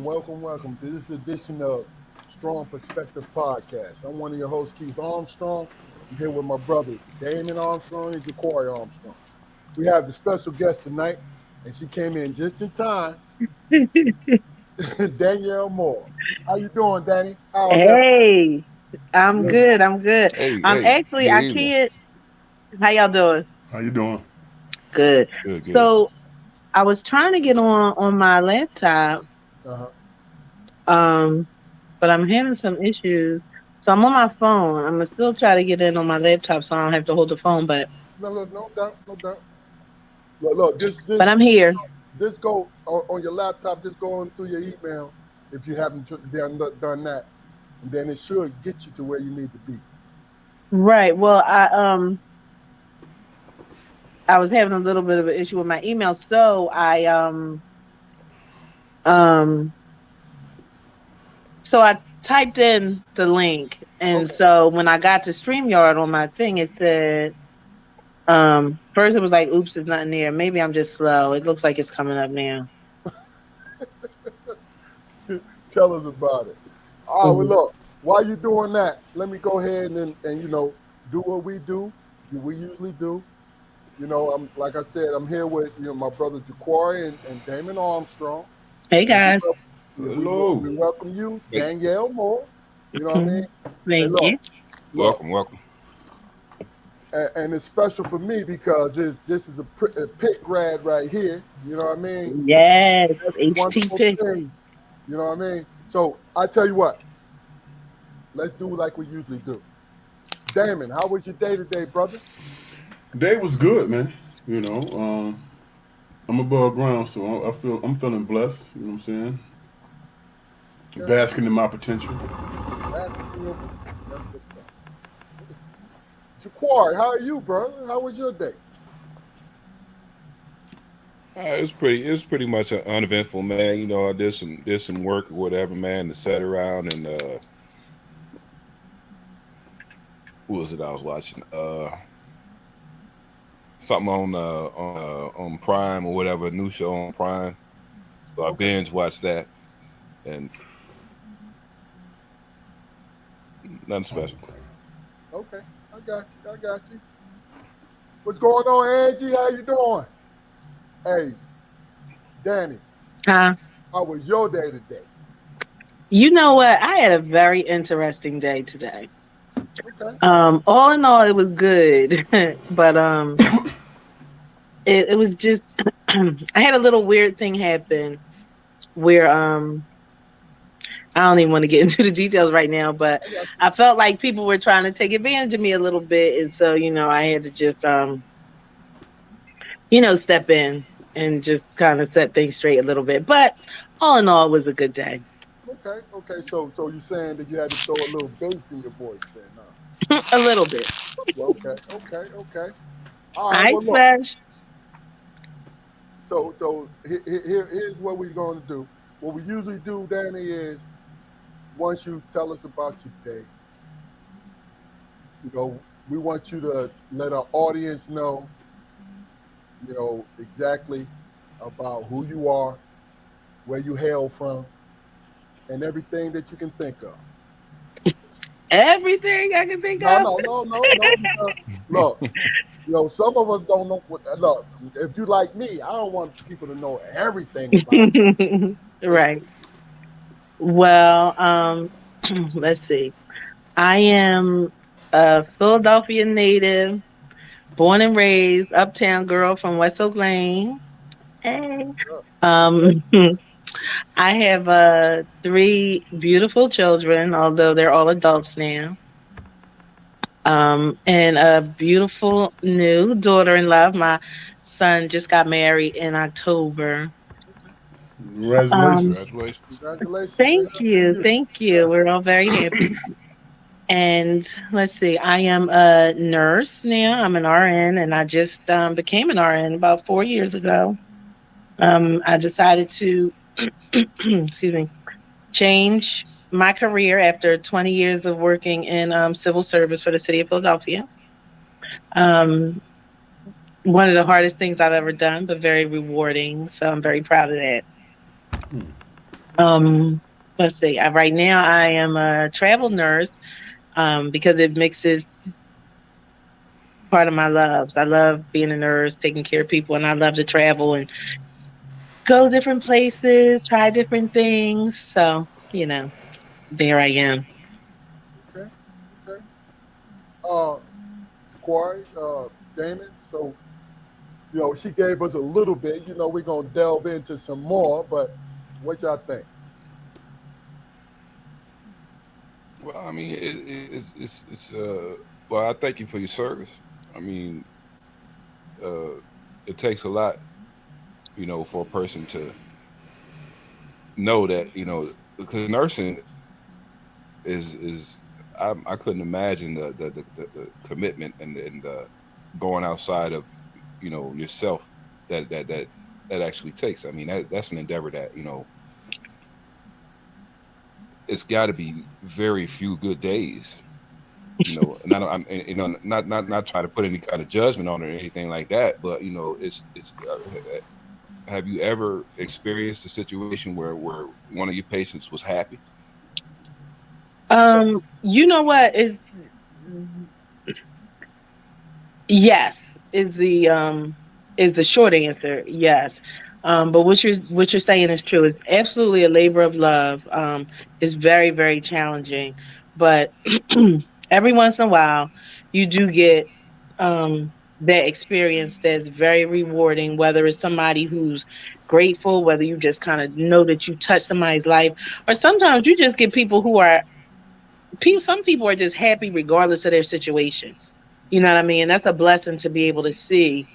welcome to this edition of Strong Perspective Podcast. I'm one of your hosts, Keith Armstrong. I'm here with my brothers, Damon Armstrong and Jaquari Armstrong. We have the special guest tonight, and she came in just in time, Danielle Moore. How you doing, Danny? How's everything? Hey, I'm Yes. good. I'm good. Hey, I'm hey, actually, good I evening. can't. How y'all doing? How you doing? Good. Good, good. So I was trying to get on my laptop, Uh-huh. um, but I'm having some issues. So I'm on my phone. I'm gonna still try to get in on my laptop, so I don't have to hold the phone. No, no, no doubt, no doubt. Look, this, But this, I'm here. this go on your laptop. Just go on through your email if you haven't done that, and then it should get you to where you need to be. Right. Well, I was having a little bit of an issue with my email, so um so I typed in the link, and Okay. so when I got to StreamYard on my thing, it said, first it was like, "Oops, there's nothing there." Maybe I'm just slow. It looks like it's coming up now. Tell us about it. All right, well, Mhm. look, while you're doing that, let me go ahead and do what we do. We usually do. I'm like I said, I'm here with my brother Jaquari and Damon Armstrong, Hey and guys. Hello. we welcome you, Hey, Danielle Moore. You know what I mean? Mhm. And Thank you. look, welcome, welcome. and it's special for me because this is a Pitt grad right here. You know what I mean? Yes, That's a wonderful HTP. thing. You know what I mean? So I tell you what, let's do like we usually do. Damon, how was your day today, brother? Day was good, man. You know, I'm above ground, so I'm feeling blessed. You know what I'm saying? Okay, Basking in my potential. basking in your potential. That's good stuff. Jaquari, how are you, brother? How was your day? It was pretty much an uneventful, man. I did some work or whatever, man, to sit around and who was it I was watching? Something on Prime or whatever, a new show on Prime. So I Okay, binge watched that and nothing special. Okay. okay, I got you. I got you. What's going on, Angie? How you doing? Hey, Danny, Huh? how was your day today? You know what? I had a very interesting day today. Okay, All in all, it was good, but it was just I had a little weird thing happen where I don't even want to get into the details right now, but I got I felt like people were trying to take advantage of me a little bit, and so I had to just step in and just kind of set things straight a little bit. But all in all, it was a good day. you. Okay, okay. So you're saying that you had to throw a little bass in your voice then, huh? A little bit. Well, okay, okay, okay. All right. Hi, Well, look. Flash. Here's what we're going to do. What we usually do, Danny, is once you tell us about your day, we want you to let our audience know, exactly about who you are, where you hail from, and everything that you can think of. Everything I can think No, of. no, no, no, no. Because look, some of us don't know what. Look, if you like me, I don't want people to know everything about me. Right. Well, let's see. I am a Philadelphia native, born and raised, uptown girl from West Oak Lane. Hey. Um, I have three beautiful children, although they're all adults now. And a beautiful new daughter in love. My son just got married in October. Um, Congratulations. Congratulations. Congratulations to him Thank and you. you. Thank you. Yeah. We're all very happy. And let's see, I am a nurse now. I'm an RN, and I just became an RN about 4 years ago. I decided to, excuse me, change my career after 20 years of working in civil service for the city of Philadelphia. Um, One of the hardest things I've ever done, but very rewarding. So I'm very proud of that. Um, let's see. Right now, I am a travel nurse because it mixes part of my loves. I love being a nurse, taking care of people, and I love to travel and go different places, try different things. So, there I am. Okay, okay. Uh, Corey, Damon. So, she gave us a little bit. We're gonna delve into some more, but what y'all think? Well, I mean, it's well, I thank you for your service. I mean, uh, it takes a lot, for a person to know that, because nursing is I couldn't imagine the commitment and going outside of yourself that actually takes. I mean, that's an endeavor that it's got to be very few good days. And I don't, not trying to put any kind of judgment on it or anything like that, but it's. Have you ever experienced a situation where one of your patients was happy? You know what is Yes, is the short answer. Yes. But what you're saying is true. It's absolutely a labor of love. It's very, very challenging. But every once in a while you do get that experience that's very rewarding, whether it's somebody who's grateful, whether you just kind of know that you touch somebody's life, or sometimes you just get people who are people some people are just happy regardless of their situation. You know what I mean? That's a blessing to be able to see,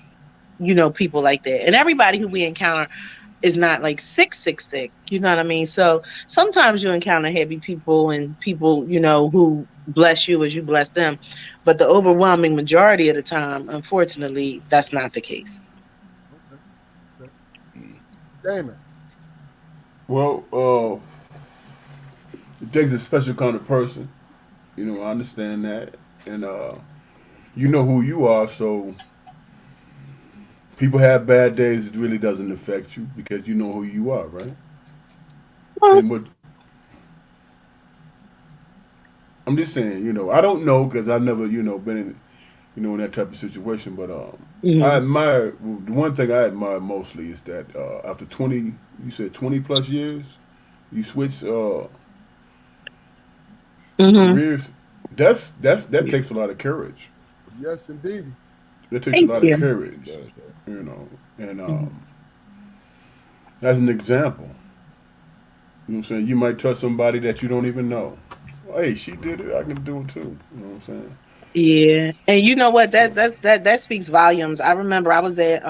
people like that. And everybody who we encounter is not like sick, sick, sick. You know what I mean? So sometimes you encounter happy people and people, who bless you as you bless them. But the overwhelming majority of the time, unfortunately, that's not the case. Okay, okay. Mm. Damon. Well, it takes a special kind of person. I understand that, and you know who you are, so people have bad days. It really doesn't affect you because you know who you are, right? Well, And what I'm just saying, I don't know because I've never, been in, in that type of situation. But I hmm admire the one thing I admire mostly is that after 20, you said 20 plus years, you switch hmm careers. That takes a lot of courage. Yes, indeed. That takes a Thank lot of you. It courage, does. and Mhm. as an example, what I'm saying, you might trust somebody that you don't even know. Well, hey, she did it. I can do it too. You know what I'm saying? Yeah, and you know what? So, That speaks volumes. I remember I was at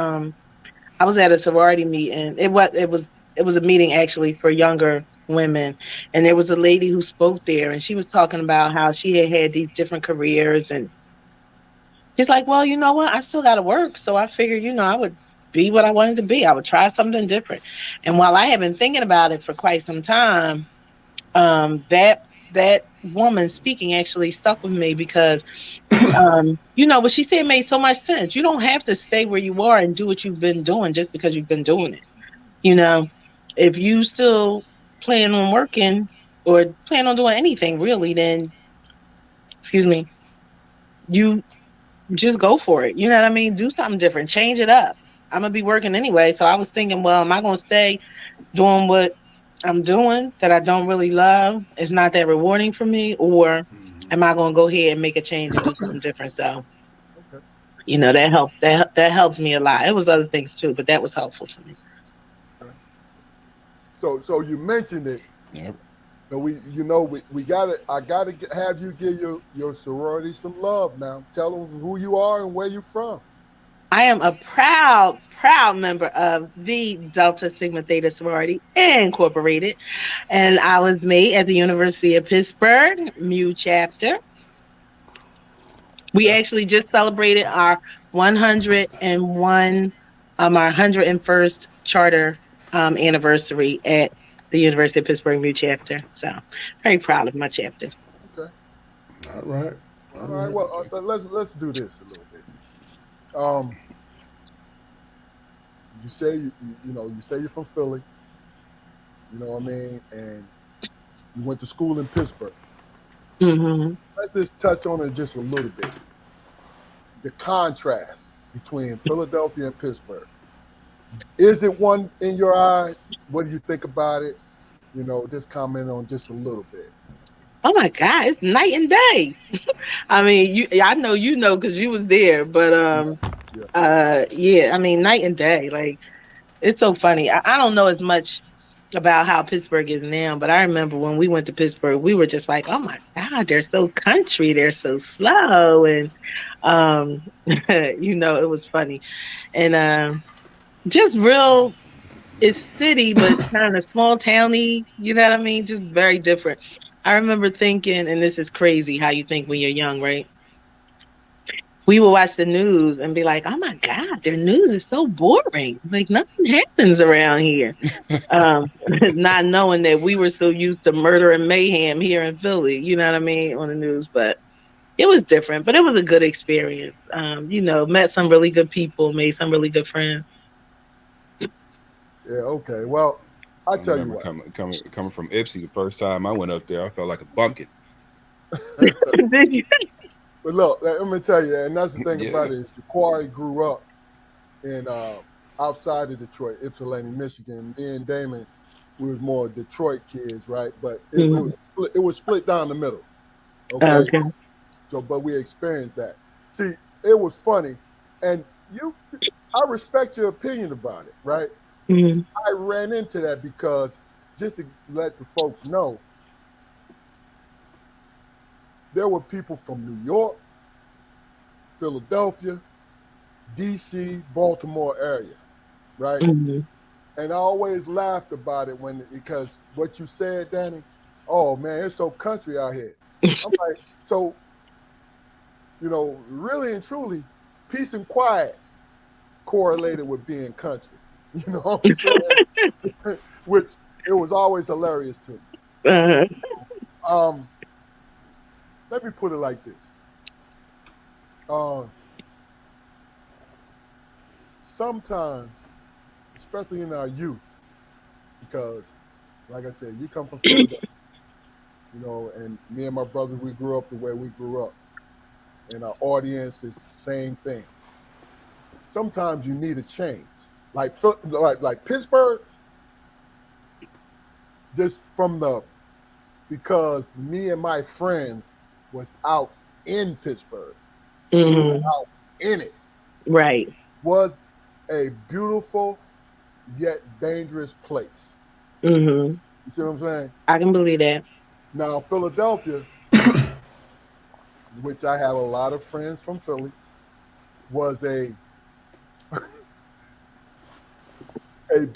a sorority meeting. It was a meeting actually for younger women, and there was a lady who spoke there, and she was talking about how she had had these different careers, and she's like, "Well, you know what? I still got to work, so I figured, I would be what I wanted to be. I would try something different." And while I had been thinking about it for quite some time, that woman speaking actually stuck with me because what she said made so much sense. You don't have to stay where you are and do what you've been doing just because you've been doing it. You know, if you still plan on working or plan on doing anything really, then excuse me, you just go for it. You know what I mean? Do something different, change it up. I'm gonna be working anyway. So I was thinking, well, am I gonna stay doing what I'm doing that I don't really love? It's not that rewarding for me, or am I gonna go ahead and make a change and do something different? So, Okay, that helped me a lot. It was other things too, but that was helpful to me. okay. So you mentioned it. Yeah. We gotta. I gotta have you give your sorority some love now. Tell them who you are and where you're from. I am a proud, proud member of the Delta Sigma Theta Sorority Incorporated, and I was made at the University of Pittsburgh, Mu chapter. We Okay, actually just celebrated our 101, our 101st charter anniversary at the University of Pittsburgh Mu chapter. So, very proud of my chapter. okay. all right, All all right. right. Well, Okay. let's do this a little bit. Um, you say you say you're from Philly. You know what I mean? And you went to school in Pittsburgh. Hmm. Let's just touch on it just a little bit. The contrast between Philadelphia and Pittsburgh. Is it one in your eyes? What do you think about it? You know, just comment on just a little bit. Oh my God, it's night and day. I mean, I know you know because you was there, but Yeah. yeah, I mean, night and day. Like it's so funny. I don't know as much about how Pittsburgh is now, but I remember when we went to Pittsburgh, we were just like, oh my God, they're so country, they're so slow, and um, it was funny, and just real. It's city, but kind of small towny. You know what I mean? Just very different. I remember thinking, and this is crazy how you think when you're young, right? We would watch the news and be like, "Oh my God, their news is so boring. Like nothing happens around here." Not knowing that we were so used to murder and mayhem here in Philly. You know what I mean on the news, but it was different. But it was a good experience. Met some really good people, made some really good friends. Yeah, okay. Well, I I tell you remember what. coming from Ipsy the first time I went up there. I felt like a bumpkin. Did you? But look, let me tell you, and that's the thing about Yeah. it is Jaquari grew up in outside of Detroit, Ypsilanti, Michigan. Me and Damon, we was more Detroit kids, right? But Mhm. it was split down the middle. Okay, Okay. so but we experienced that. See, it was funny, and you, I respect your opinion about it, right? Mhm. I ran into that because just to let the folks know, there were people from New York, Philadelphia, D.C., Baltimore area, right? Mhm. And I always laughed about it because what you said, Danny, oh man, it's so country out here. I'm like, so, really and truly, peace and quiet correlated with being country. You know what I'm saying? Which it was always hilarious to me. Uh-huh. Um, Let me put it like this. Uh, Sometimes, especially in our youth, because like I said, you come from Philadelphia, and me and my brothers, we grew up the way we grew up, and our audience is the same thing. Sometimes you need a change, like Pittsburgh, just from the because me and my friends was out in Pittsburgh. We were Mhm. out in it. Right. Was a beautiful yet dangerous place. Mhm. You see what I'm saying? I can believe that. Now Philadelphia, which I have a lot of friends from Philly, was a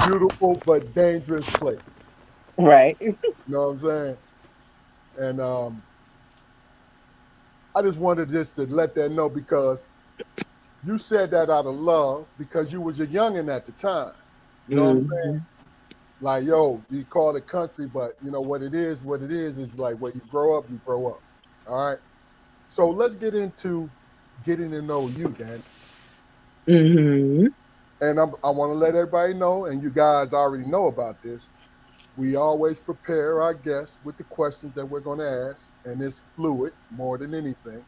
beautiful but dangerous place. Right. You know what I'm saying? And I just wanted just to let that know because you said that out of love because you was a youngin' at the time. You know what I'm saying? Mhm. Like, yo, you call it country, but you know what it is like when you grow up, you grow up. All right. So let's get into getting to know you, Dan. Mhm. And I want to let everybody know, and you guys already know about this. We always prepare our guests with the questions that we're going to ask, and it's fluid more than anything.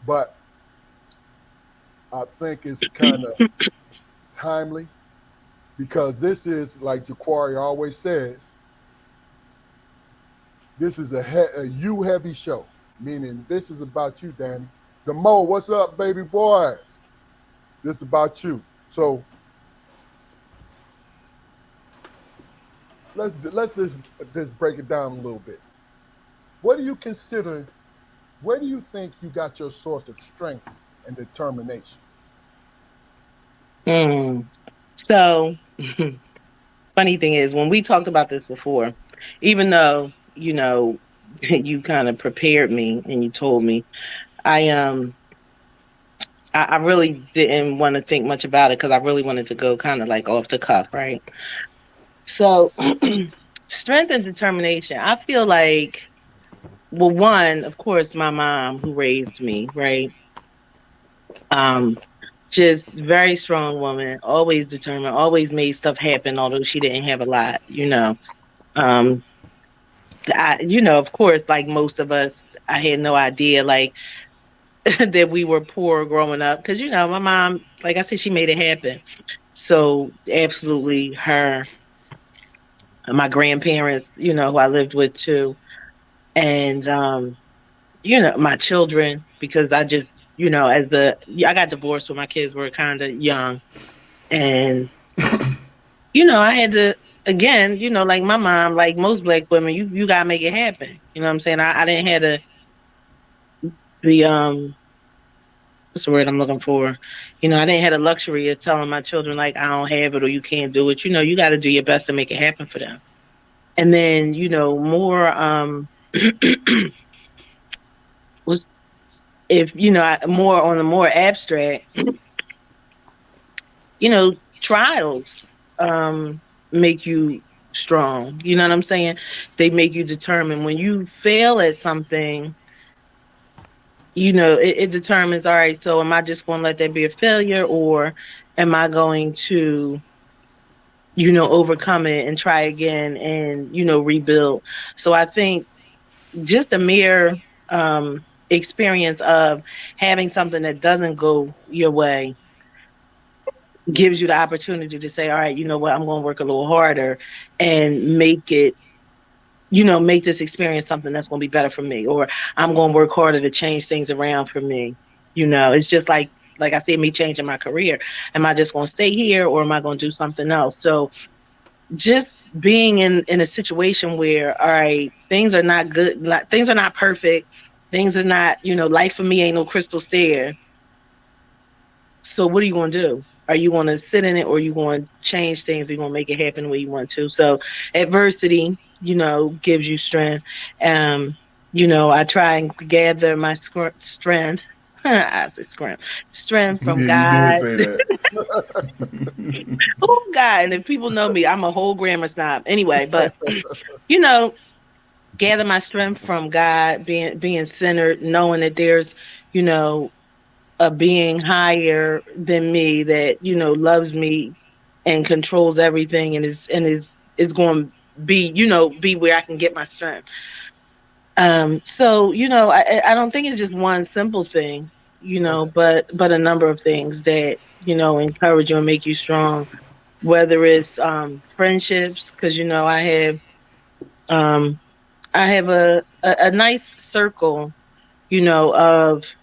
But I think it's kind of timely because this is, like Jaquari always says, this is a you heavy show, meaning this is about you, Danny. The Mo, what's up, baby boy? This is about you. So let's just break it down a little bit. What do you consider? Where do you think you got your source of strength and determination? Mm. So, funny thing is, when we talked about this before, even though you kind of prepared me and you told me, I I really didn't want to think much about it because I really wanted to go kind of like off the cuff, right? So, strength and determination. I feel like, well, one, of course, my mom who raised me, right? Um, just very strong woman, always determined, always made stuff happen, although she didn't have a lot. Um, of course, like most of us, I had no idea like that we were poor growing up because my mom, like I said, she made it happen. So absolutely, her, my grandparents, who I lived with too, and my children, because I just, I got divorced when my kids were kind of young, and I had to again, like my mom, like most black women, you gotta make it happen. You know what I'm saying? I didn't have to be what's the word I'm looking for? I didn't have the luxury of telling my children like I don't have it or you can't do it. You got to do your best to make it happen for them. And then more was if more on the more abstract, trials make you strong. You know what I'm saying? They make you determined. When you fail at something, it determines, all right, so am I just going to let that be a failure, or am I going to overcome it and try again and rebuild? So I think just a mere experience of having something that doesn't go your way gives you the opportunity to say, all right, you know what, I'm going to work a little harder and make it, make this experience something that's going to be better for me, or I'm going to work harder to change things around for me. It's just like I said, me changing my career. Am I just going to stay here, or am I going to do something else? So just being in a situation where, all right, things are not good, things are not perfect, things are not, life for me ain't no crystal stair. So what are you going to do? Are you going to sit in it, or are you going to change things? Are you going to make it happen the way you want to? So adversity, gives you strength. Um, I try and gather my strength. I say strength Yeah, from you did God. say that. Oh God! And if people know me, I'm a whole grammar snob. Anyway, but you know, gather my strength from God, being centered, knowing that there's, you know, a being higher than me that loves me and controls everything, and is going to be where I can get my strength. So I don't think it's just one simple thing, Okay. but a number of things that encourage you and make you strong. Whether it's friendships, because um I have a nice circle, of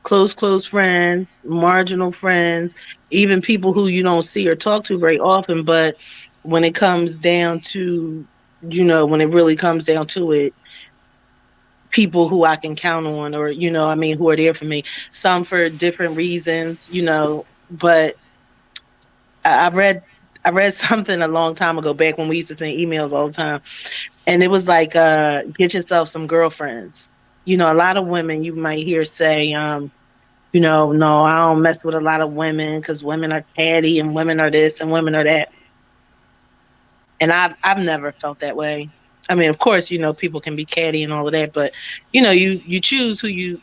close friends, marginal friends, even people who you don't see or talk to very often. But when it comes down to, when it really comes down to it, people who I can count on, or, who are there for me, some for different reasons, but I I read, I read something a long time ago, back when we used to send emails all the time. And it was like, get yourself some girlfriends. A lot of women you might hear say, no, I don't mess with a lot of women because women are catty and women are this and women are that. And I've never felt that way. I mean, of course, people can be catty and all of that, but you choose who you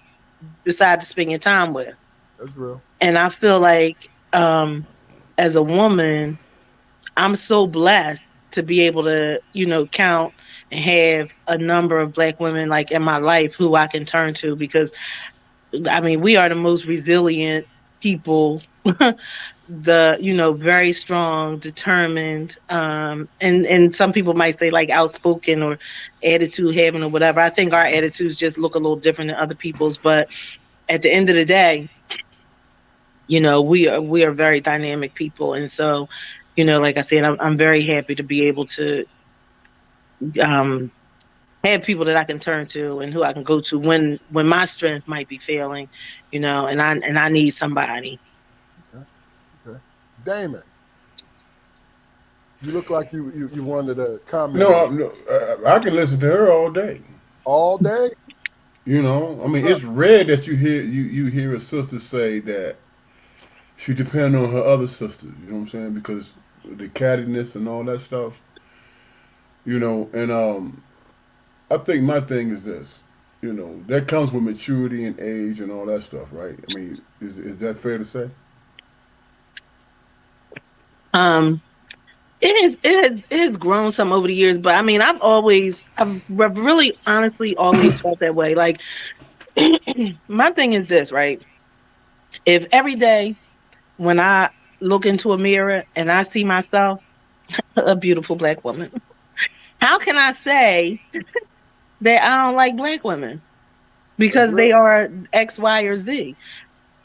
decide to spend your time with. That's real. And I feel like, as a woman, I'm so blessed to be able to, count and have a number of black women like in my life who I can turn to, because I mean, we are the most resilient people, the very strong, determined, and some people might say like outspoken or attitude having or whatever. I think our attitudes just look a little different than other people's, but at the end of the day, we are very dynamic people. And so, like I said, I'm very happy to be able to um have people that I can turn to and who I can go to when my strength might be failing, and I need somebody. Okay. Okay. Damon, you look like you wanted to comment No, on no, I can listen to her all day. all day. I mean, Huh. it's rare that you hear a sister say that she depend on her other sisters. You know what I'm saying? Because the cattiness and all that stuff. And I think my thing is this. That comes with maturity and age and all that stuff, right? I mean, is that fair to say? Um, It has grown some over the years, but I mean, I've really honestly always felt that way. Like, my thing is this, right? If every day when I look into a mirror and I see myself, a beautiful black woman, how can I say that I don't like black women That's because they real. are X, Y, or Z?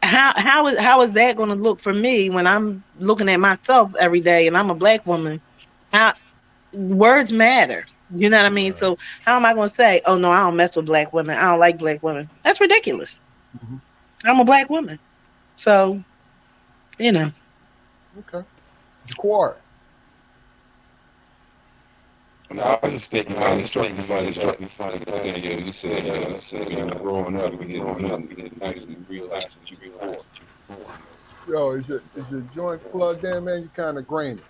How is that going to look for me when I'm looking at myself every day and I'm a black woman? How words matter. You know what I mean? Right. So how am I going to say, "Oh no, I don't mess with black women. I don't like black women"? That's ridiculous. Hmm. I'm a black woman, so you know. Okay. Jaquar. And I was just thinking, man, it struck me funny. Yeah, yeah, you said, growing up, we didn't actually realize that you realize that you were poor. Yo, is your joint plugged in, man? You kind of grainy.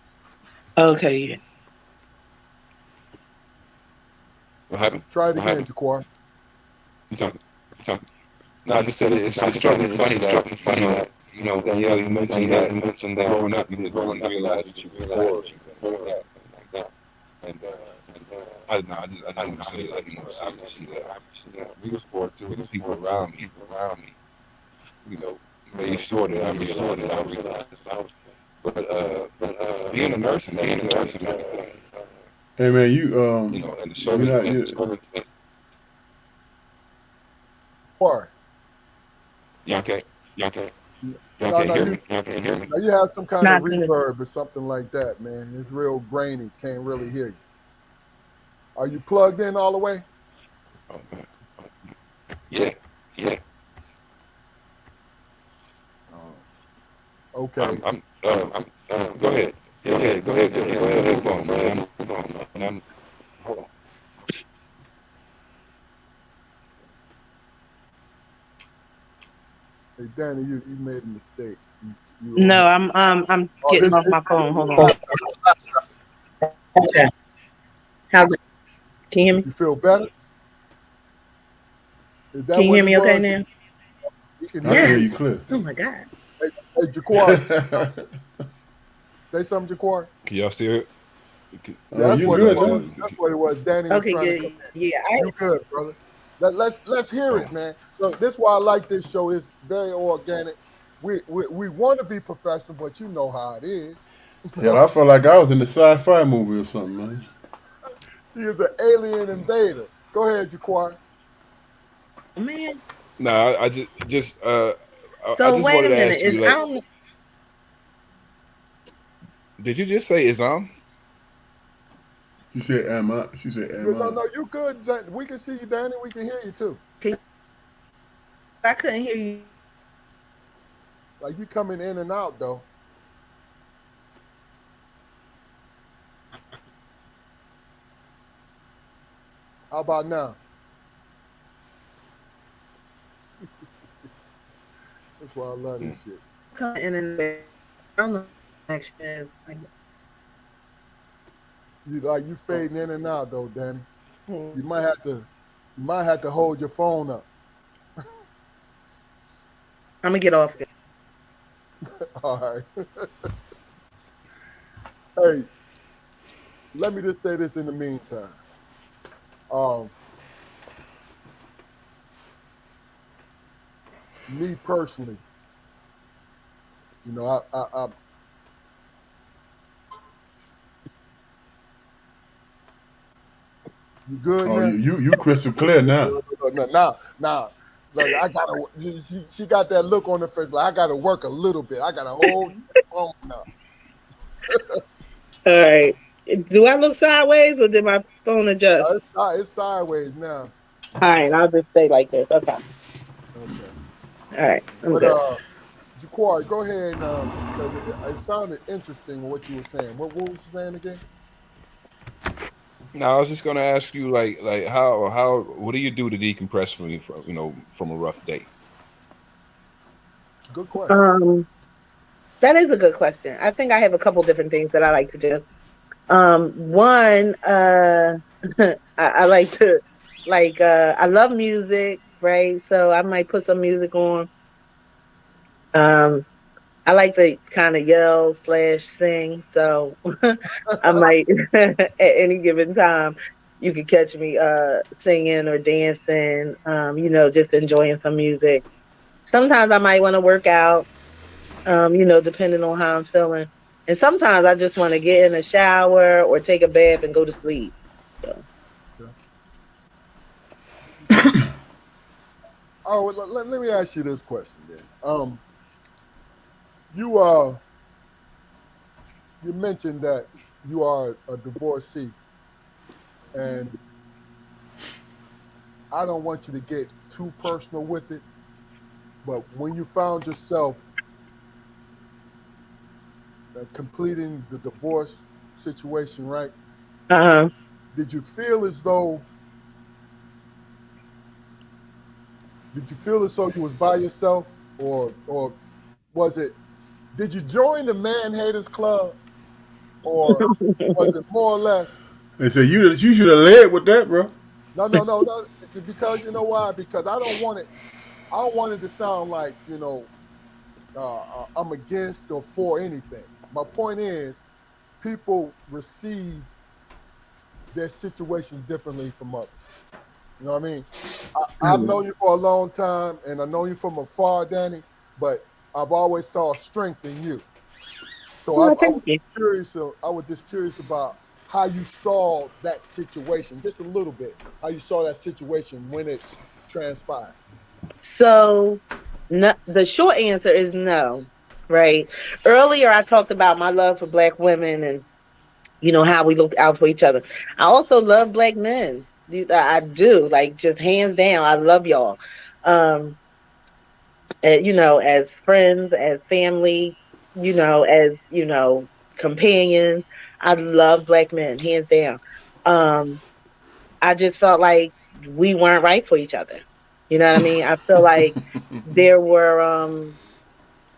Okay, yeah. What happened? Try it again, Jaquar. You talking? You talking? No, I just said it struck me funny that, Danielle, you mentioned that growing up, you didn't realize that you were poor, like that. And, I didn't want to say it like, obviously, we was poor too, the people around me, you know, made sure that I realized I was, being a nurse, Hey man, and the you're service, not you. Jaquar. y'all can't, y'all can't, y'all No, can't no, hear you me, y'all can't hear me. now you have some kind of Not good. reverb or something like that, man. It's real grainy. Can't really hear you. Are you plugged in all the way? Oh, man. Yeah, yeah. Oh, okay. Go ahead. Go ahead, move on, man. Hold on. Hey, Danny, you made a mistake. You on No, here. I'm Oh, getting off my phone. Hold on. okay. Okay. How's it? Can you hear me? You feel better? Is that Can you what hear it me okay was? now? We can I hear can hear you. you Yes. clear. Oh my God. Hey, Jaquar, say something, Jaquar. Can y'all still? Yeah, that's You what it good, Everybody was. still? man? That's what it was. Danny was Okay, trying to come good. in. Yeah, You good, brother. Let's hear Oh, it, man. So this is why I like this show. It's very organic. We want to be professional, but you know how it is. Hell, I felt like I was in a sci-fi movie or something, man. He is an alien invader. Go ahead, Jaquar. man. no, I I So just wait a wanted to minute. ask Is you, I like, don't. did you just say Islam? She said, "Am I?" She said, "Am No, I?" no, you good. We can see you, Danny. We can hear you too. I couldn't hear you. Like you coming in and out though. How about now? That's why I love Hmm. this shit. Coming in and I don't know. Connection is like. You fading in and out though, Danny. Hmm. You might have to you might have to hold your phone up. I'm gonna get off. All right. Hey, let me just say this in the meantime. Um, Me personally, I you good Oh, now? you crystal clear now. Now, look, I gotta. She got that look on her face like I gotta work a little bit. I gotta hold the phone up. All right. Do I look sideways or did my phone adjust? It's sideways now. All right, I'll just stay like this. Okay. Okay, All right, I'm but good. Jaquari, go ahead and because it sounded interesting what you were saying. What was you saying again? No, I was just gonna ask you, like what do you do to decompress from a rough day? Good question. Um, that is a good question. I think I have a couple different things that I like to do. One, I like to I love music, right? So I might put some music on. Um, I like to kind of yell slash sing, so I might at any given time you could catch me singing or dancing, just enjoying some music. Sometimes I might want to work out, depending on how I'm feeling. And sometimes I just want to get in a shower or take a bath and go to sleep. So, Okay. Okay. Oh, well, let me ask you this question then. You you mentioned that you are a divorcee, and I don't want you to get too personal with it, but when you found yourself completing the divorce situation, right? uh-huh. Did you feel as though did you feel as though you was by yourself, or was it? Did you join the man haters club, or was it more or less? They say you should have led with that, bro. No, no, no, no. Because you know why? Because I don't want it. I don't want it to sound like I'm against or for anything. My point is, people receive their situation differently from others. You know what I mean? I've known you for a long time, and I know you from afar, Danny. But I've always saw strength in you. So Well, I thank was you. curious. I was just curious about how you saw that situation, just a little bit. How you saw that situation when it transpired. So, no, the short answer is no, right? Earlier, I talked about my love for Black women and how we look out for each other. I also love Black men. I do, like, just hands down. I love y'all. Um, as friends, as family, as companions. I love Black men, hands down. Um, I just felt like we weren't right for each other. You know what I mean? I feel like there were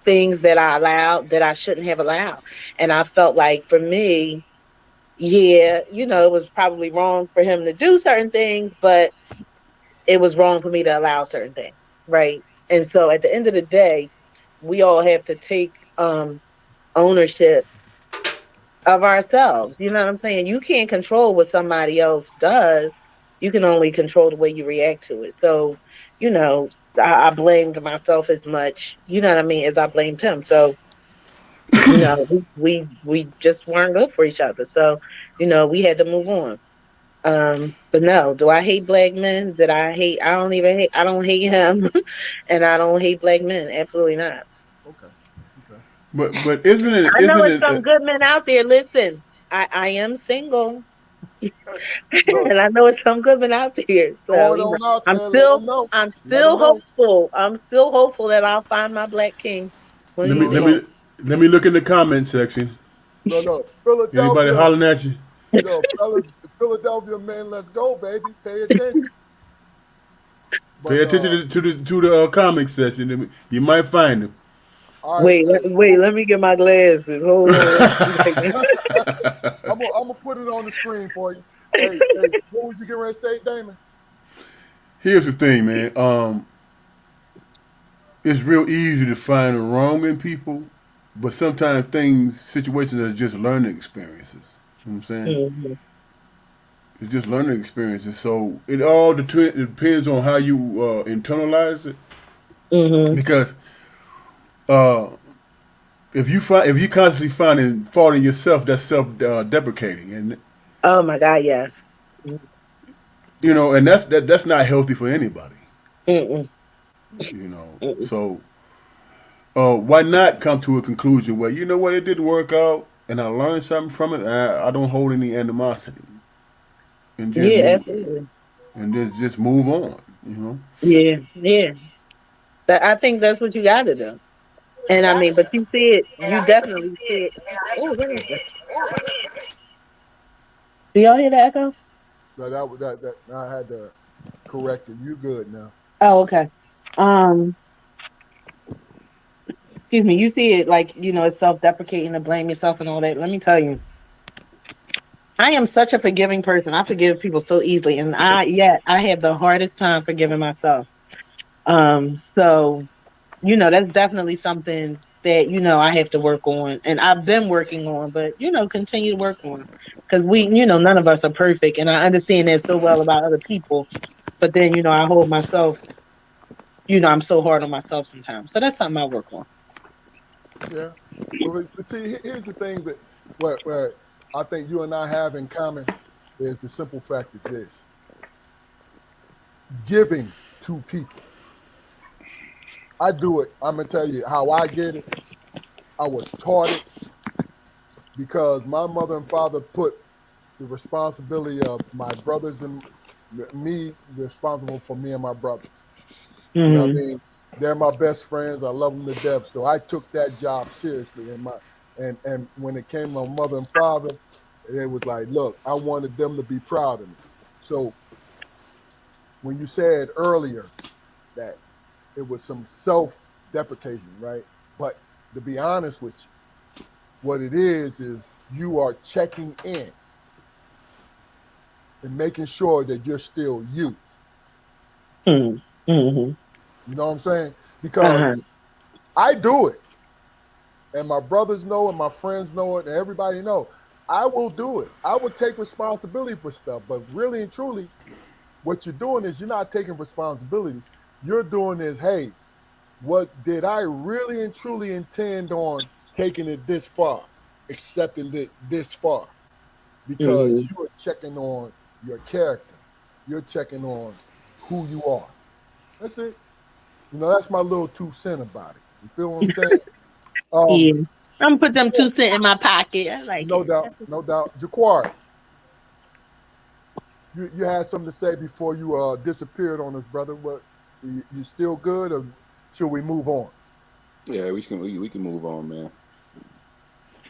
things that I allowed that I shouldn't have allowed. And I felt like for me, yeah, it was probably wrong for him to do certain things, but it was wrong for me to allow certain things. Right. And so at the end of the day, we all have to take ownership of ourselves. You know what I'm saying? You can't control what somebody else does. You can only control the way you react to it. So, you know, I blamed myself as much, what I mean, as I blamed him. So, we just weren't good for each other. So, we had to move on. But no, do I hate Black men? I don't even hate, I don't hate him and I don't hate Black men. Absolutely not. Okay. Okay. But isn't it I know isn't it's it some good men out there. Listen, I am single. Look, And I know it's some good men out there. throw So, it on out I'm there. Let still them know. I'm Let them still know. hopeful. I'm still hopeful that I'll find my Black king when let me he's Look, let there. me let me look in the comment section. look, look. Anybody Philadelphia, hollering at you? Philadelphia man, let's go, baby. Pay attention. Pay But attention to the comment section. You might find them. all right, Wait, let me get my glasses. Hold on. I'm gonna put it on the screen for you. Hey, hey, what was you getting ready to say, Damon? Here's the thing, man. It's real easy to find the wrong in people, but sometimes situations are just learning experiences. You know what I'm saying? Mhm, It's just learning experiences. So it all depends on how you internalize it. mhm. Because uh, if you constantly finding fault in yourself, that's self deprecating, and Oh my God, yes. and that's not healthy for anybody. Mm-mm, mm-mm. So why not come to a conclusion where you know what, it didn't work out, and I learned something from it. I don't hold any animosity, and just Yeah, move absolutely. and just move on. You know. Yeah, yeah. I think that's what you got to do. And I mean, but you definitely said, oh, what is that? Do y'all hear the echo? No, that I had to correct it. You good now? Oh, okay. Um, Excuse me. You see it like, it's self-deprecating to blame yourself and all that. Let me tell you, I am such a forgiving person. I forgive people so easily. And I have the hardest time forgiving myself. So That's definitely something that, I have to work on and I've been working on, but, continue to work on because none of us are perfect. And I understand that so well about other people. But then, I hold myself, I'm so hard on myself sometimes. So that's something I work on. Yeah. But see, here's the thing that where I think you and I have in common is the simple fact of this: giving to people. I do it. I'm gonna tell you how I get it. I was taught it because my mother and father put the responsibility of my brothers and me responsible for me and my brothers. You know what I Hmm. mean? They're my best friends. I love them to death. So I took that job seriously. And when it came to my mother and father, it was like, look, I wanted them to be proud of me. So when you said earlier that it was some self-deprecation, right? But to be honest with you, what it is you are checking in and making sure that you're still you. Mm-hmm. You know what I'm saying? Because Uh-huh. I do it, and my brothers know, and my friends know it, and everybody know. I will do it. I will take responsibility for stuff. But really and truly, what you're doing is you're not taking responsibility. You're doing is, hey, what did I really and truly intend on taking it this far, accepting it this far? Because Hmm. you are checking on your character. You're checking on who you are. That's it. That's my little 2 cent about it. You feel what I'm saying? Um, Yeah. I'm gonna put them 2 cents in my pocket. I like no it. doubt, no doubt. Jaquari, you had something to say before you disappeared on us, brother. What you still good, or should we move on? Yeah, we can move on, man.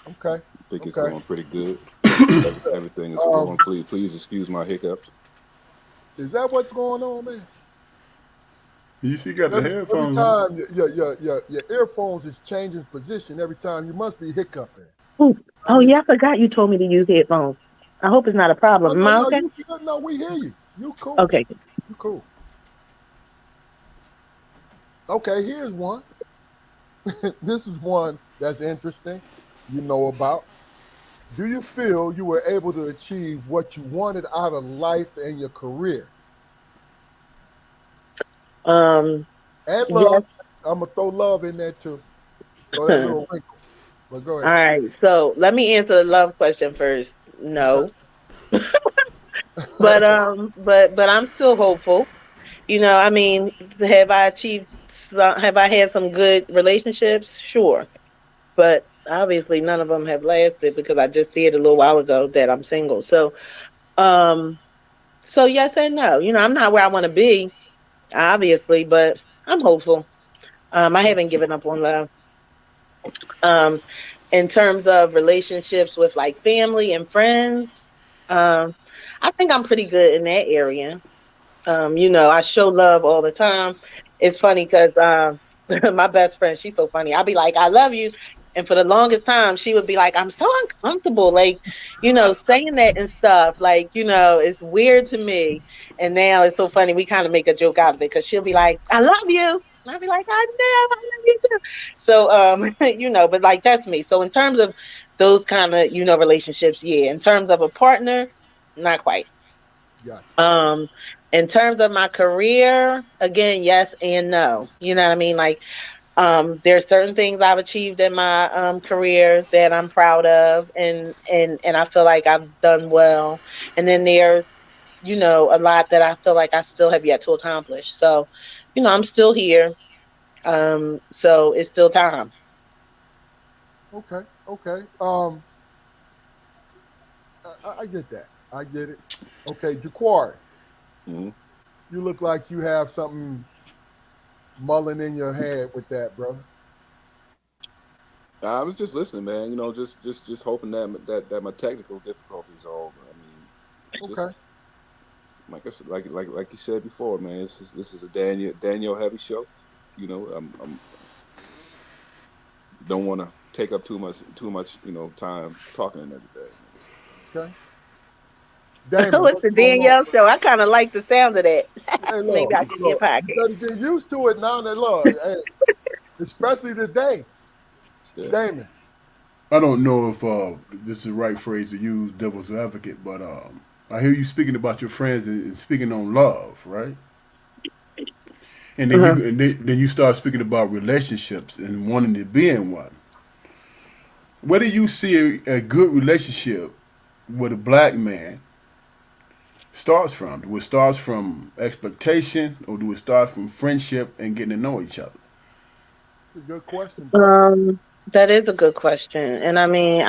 Okay, I think it's okay. going pretty good. Good. Everything is flowing. Um, Please excuse my hiccups. is that what's going on, man? You see, you got the Every headphones on. time your earphones is changing position. Every time you must be hiccuping. Ooh. I Oh mean, yeah, I forgot you told me to use headphones. I hope it's not a no, problem. Am no, I no. okay? You good? No, we hear you. You cool. Okay. You cool. Okay, here's one. This is one that's interesting. You know about. Do you feel you were able to achieve what you wanted out of life and your career Um. and love? Yes. I'm gonna throw love in there too. Throw that little wrinkle. But go All ahead. right. So let me answer the love question first. No, but I'm still hopeful. I mean, have I had some good relationships? Sure, but obviously none of them have lasted because I just said a little while ago that I'm single. Um, so yes and no. I'm not where I want to be, obviously, but I'm hopeful. I haven't given up on love. Um, in terms of relationships with like family and friends, um, I think I'm pretty good in that area. I show love all the time. It's funny because my best friend, she's so funny. I'll be like, I love you. And for the longest time, she would be like, I'm so uncomfortable, like, saying that and stuff. Like, it's weird to me. And now it's so funny. We kind of make a joke out of it because she'll be like, I love you. And I'll be like, I know, I love you too. So, but like, that's me. So, in terms of those kind of, relationships, yeah. In terms of a partner, not quite. Gotcha. Um, in terms of my career, again, yes and no. You know what I mean? Like, there's certain things I've achieved in my career that I'm proud of, and I feel like I've done well. And then there's, a lot that I feel like I still have yet to accomplish. So, I'm still here. So it's still time. Okay. Okay. I get that. I get it. Okay, Jaquari, Hmm. you look like you have something mulling in your head with that, brother. I was just listening, man. Just hoping that my technical difficulties are over. I mean, just Okay. like I said, like you said before, man. This is a Daniel heavy show. I'm don't want to take up too much time talking and everything, man. So, Okay. Damon, What's what's the going on, Danielle brother? show? I kind of like the sound of that. Hey, Maybe look, I can get look, you pocket. better get used to it now that look. Hey, especially today, Yeah. Damon. I don't know if this is the right phrase to use, devil's advocate, but I hear you speaking about your friends and speaking on love, right? And then Uh-huh. then you start speaking about relationships and wanting to be in one. Where do you see a good relationship with a black man starts from? Do it starts from expectation, or do it start from friendship and getting to know each other? It's a good question, brother. Um, that is a good question, and I mean,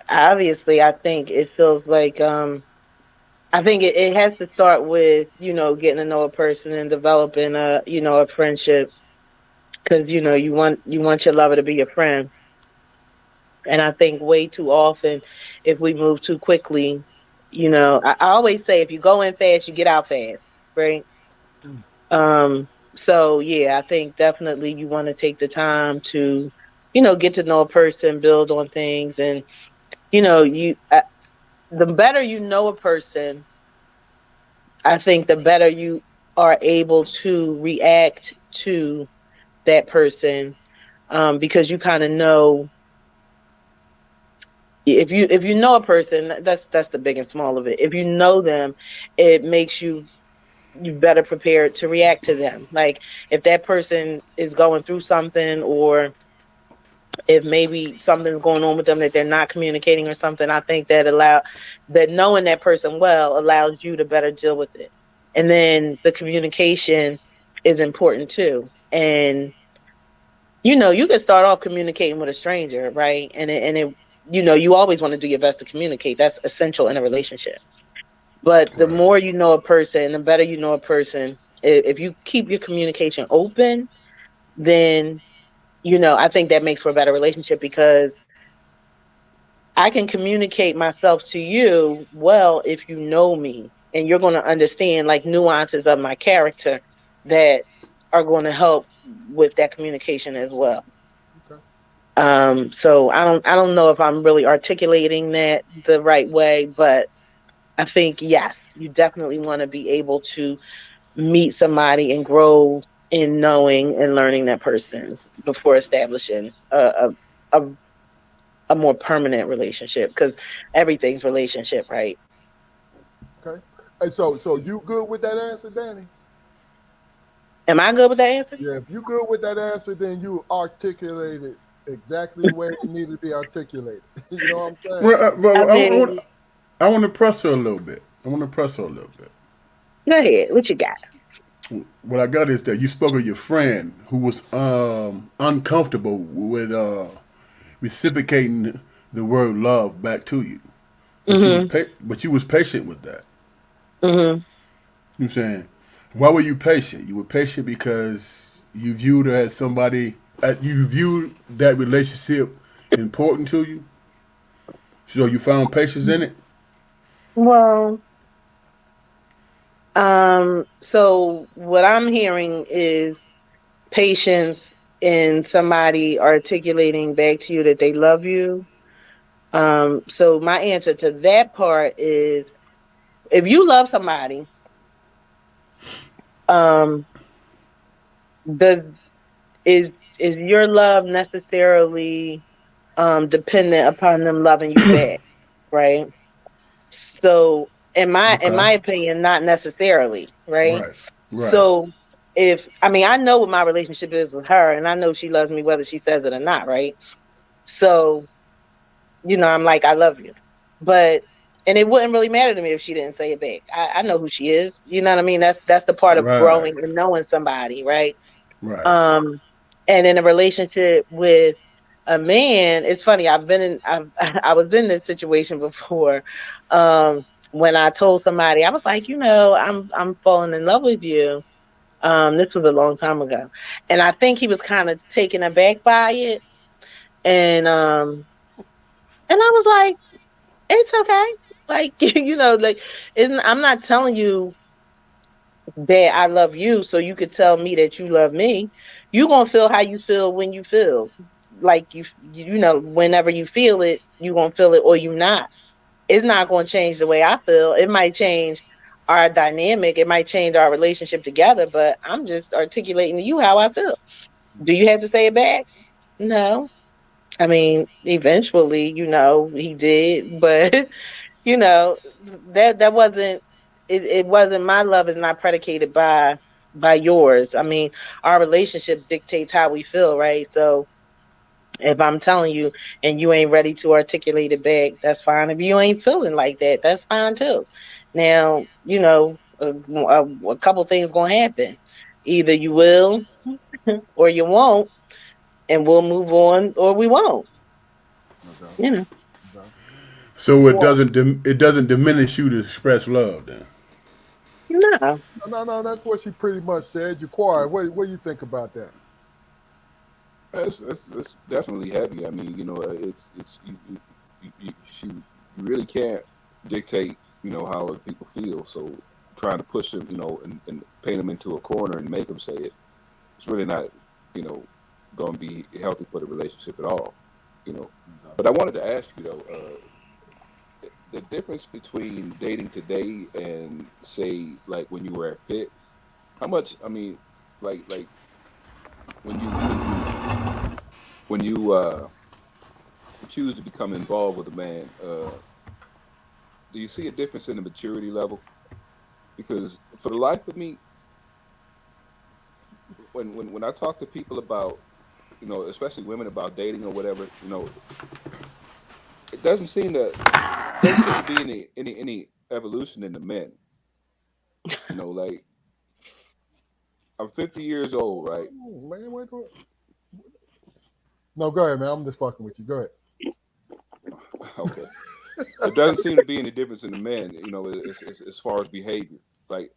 obviously I think it feels like I think it has to start with getting to know a person and developing a friendship because you want your lover to be your friend. And I think way too often, if we move too quickly, I always say if you go in fast, you get out fast, right? Mm, So yeah, I think definitely you want to take the time to, get to know a person, build on things, and the better you know a person, I think the better you are able to react to that person, because you kind of know if you know a person, that's the big and small of it. If you know them, it makes you better prepared to react to them. Like if that person is going through something, or if maybe something's going on with them that they're not communicating or something, I think that knowing that person well allows you to better deal with it. And then the communication is important too. And you can start off communicating with a stranger, right? You always want to do your best to communicate. That's essential in a relationship. But the Right. more you know a person, the better you know a person. If you keep your communication open, then I think that makes for a better relationship because I can communicate myself to you well if you know me, and you're going to understand like nuances of my character that are going to help with that communication as well. okay. So I don't know if I'm really articulating that the right way, but I think yes, you definitely want to be able to meet somebody and grow in knowing and learning that person before establishing a, a more permanent relationship, because everything's relationship, right? Okay. Hey, so you good with that answer, Danny? Am I good with that answer? Yeah, if you good with that answer, then you articulated exactly the way it needed to be articulated. You know what I'm saying? I Well, mean, I want to press her a little bit. I want to press her a little bit. go ahead. What you got? What I got is that you spoke of your friend who was uncomfortable with reciprocating the word love back to you, Mhm. but you was patient with that. Mhm. You know what I'm saying? Why were you patient? You were patient because you viewed her as somebody. You viewed that relationship important to you, so you found patience in it. Well, so what I'm hearing is patience in somebody articulating back to you that they love you. So my answer to that part is if you love somebody, um, does is your love necessarily dependent upon them loving you back, right? So in my Okay. opinion, not necessarily, right? Right. Right. So if I mean I know what my relationship is with her, and I know she loves me whether she says it or not, right? So I'm like, I love you. But and it wouldn't really matter to me if she didn't say it back. I know who she is. You know what I mean? That's the part of Right. growing and knowing somebody, right? Right. Um, and in a relationship with a man, it's funny. I was in this situation before. When I told somebody, I was like, I'm falling in love with you. This was a long time ago, and I think he was kind of taken aback by it, and I was like, it's okay. Like, like I'm not telling you that I love you so you could tell me that you love me. You gonna feel how you feel when you feel. Like whenever you feel it, you gonna feel it or you not. It's not gonna change the way I feel. It might change our dynamic, it might change our relationship together, but I'm just articulating to you how I feel. Do you have to say it back? No. I mean, eventually, he did, but that wasn't it wasn't my love is not predicated by yours. I mean, our relationship dictates how we feel, right? So if I'm telling you and you ain't ready to articulate it back, that's fine. If you ain't feeling like that, that's fine too. Now, a couple things gonna happen. Either you will or you won't, and we'll move on, or we won't. No doubt. You know, No doubt. So it Jaquan. doesn't diminish you to express love then. no. No. That's what she pretty much said. Jaquar, what do you think about that? That's definitely heavy. I mean, it's you really can't dictate, how people feel. So trying to push them, and paint them into a corner and make them say it, it's really not, you know, going to be healthy for the relationship at all. You know, No doubt. but I wanted to ask you though, the difference between dating today and say like when you were at Pitt. How much? I mean, like when you choose to become involved with a man, do you see a difference in the maturity level? Because for the life of me, when I talk to people about, especially women about dating or whatever, it doesn't seem to be any evolution in the men. Like I'm 50 years old, right? Oh, man, wait. No, go ahead, man. I'm just fucking with you. Go ahead. Okay, it doesn't seem to be any difference in the men, as far as behavior. Like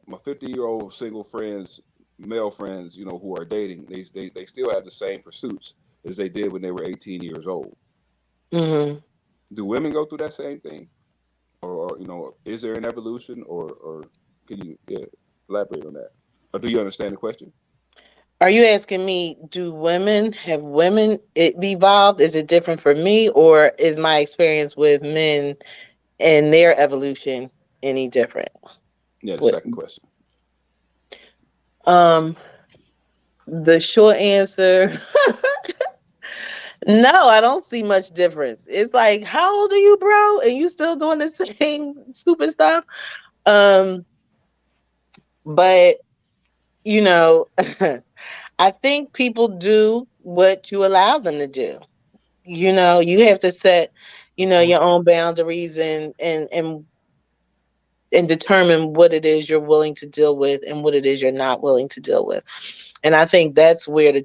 my 50-year-old single friends, male friends, who are dating, they still have the same pursuits as they did when they were 18 years old. Hmm. Do women go through that same thing, or is there an evolution, or can you elaborate on that, or do you understand the question? Are you asking me, have women it evolved? Is it different for me, or is my experience with men and their evolution any different? Yeah, the What? second question. Um, the short answer, no, I don't see much difference. It's like, how old are you, bro? And you still doing the same stupid stuff? Um, but you know, I think people do what you allow them to do. You have to set, Good point. your own boundaries and determine what it is you're willing to deal with and what it is you're not willing to deal with. And I think that's where the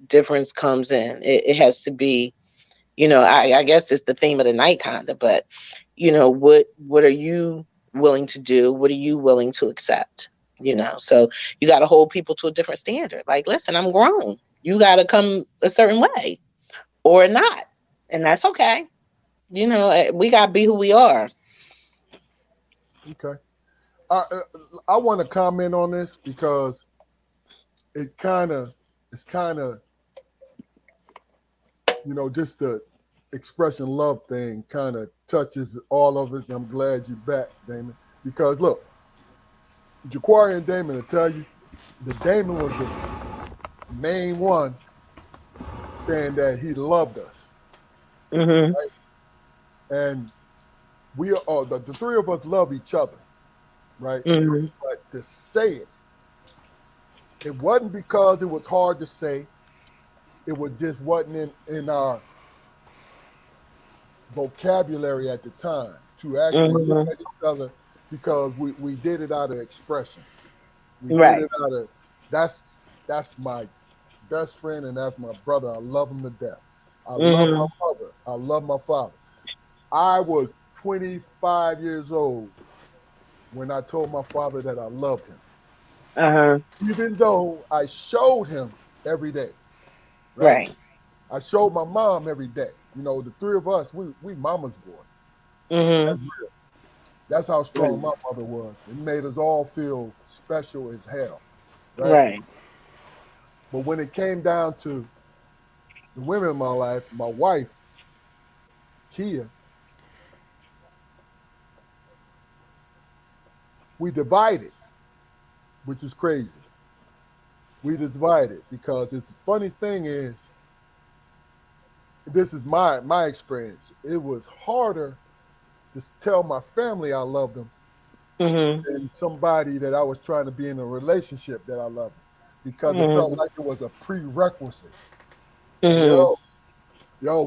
difference comes in. It has to be, I guess it's the theme of the night kind of, but what are you willing to do? What are you willing to accept? So you got to hold people to a different standard. Like, listen, I'm grown. You got to come a certain way or not. And that's okay. We got to be who we are. Okay. I I want to comment on this because it kind of it's kind of just the expression love thing kind of touches all of it. I'm glad you back, Damon, because look, Jaquari and Damon will tell you that Damon was the main one saying that he loved us, Hmm. right? And we are the three of us love each other, right? Hmm. But to say it wasn't because it was hard to say. It was just wasn't in our vocabulary at the time to actually look Hmm. at each other because we did it out of expression. We did Right. it out of that's that's my best friend and that's my brother. I love him to death. I love my Hmm. mother. I love my father. I was 25 years old when I told my father that I loved him, Uh-huh. even though I showed him every day, right? Right. I showed my mom every day. The three of us, we mama's boys. Hmm. That's real. That's how strong Right. my mother was. It made us all feel special as hell, right? Right. But when it came down to the women in my life, my wife, Kia, we divided, which is crazy. We divided because it's the funny thing is, this is my experience. It was harder to tell my family I loved them Mhm. than somebody that I was trying to be in a relationship that I loved them because it felt Mhm. like it was a prerequisite. Mhm. Yo,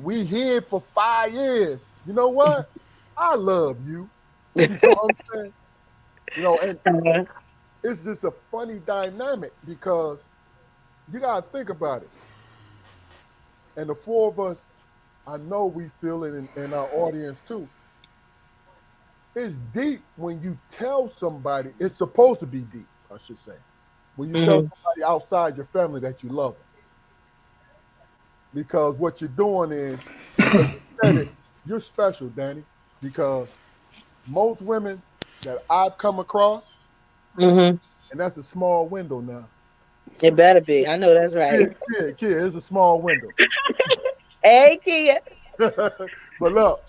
we hid for 5 years. You know what? I love you. You know what I'm saying? And Uh, it's just a funny dynamic because you gotta think about it. And the four of us, I know we feel it in our audience too. It's deep when you tell somebody. It's supposed to be deep, I should say. When you tell mhm. somebody outside your family that you love them, because what you're doing is, because you said it, you're special, Danny. Because most women that I've come across, Mhm. and that's a small window now. It better be. I know that's right. Kid, it's a small window. Hey, Kia. But look,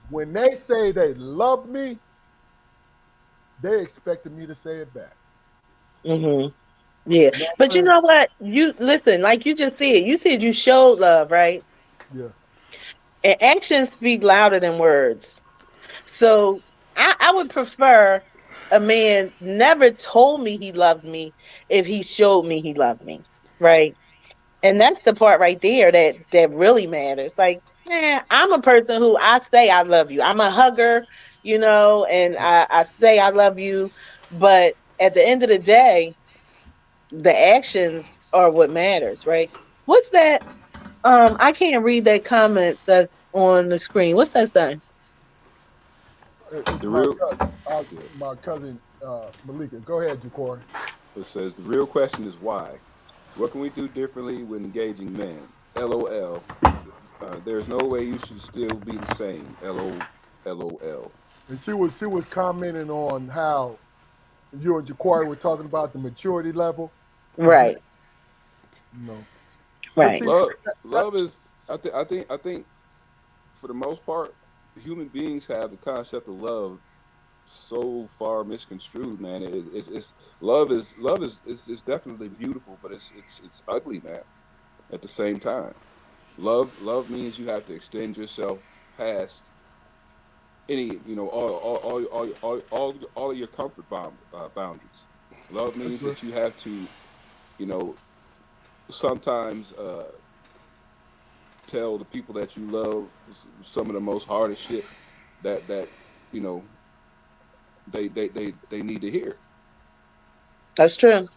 when they say they love me, they expected me to say it back. Mhm. Yeah, You know but what you I'm saying? know what? You listen, like you just said. You said you showed love, right? Yeah. And actions speak louder than words. So I would prefer a man never told me he loved me if he showed me he loved me, right? And that's the part right there that really matters. Like, man, I'm a person who I say I love you. I'm a hugger, and I say I love you. But at the end of the day, the actions are what matters, right? What's that? I can't read that comment that's on the screen. What's that saying? It's The real, yeah, my cousin Malika. Go ahead, Jacori. it says the real question is why. What can we do differently when engaging men? LOL. There's no way you should still be the same. LOL. And she was commenting on how you and Jacori were talking about the maturity level. Right, You know, but right. see, Love, that, love is. I think for the most part, human beings have the concept of love so far misconstrued, man. It's love is definitely beautiful, but it's ugly, man. At the same time, love means you have to extend yourself past any all of your comfort boundaries. Love that's means real. that you have to you know sometimes tell the people that you love some of the most hardest shit that you know they need to hear. That's true.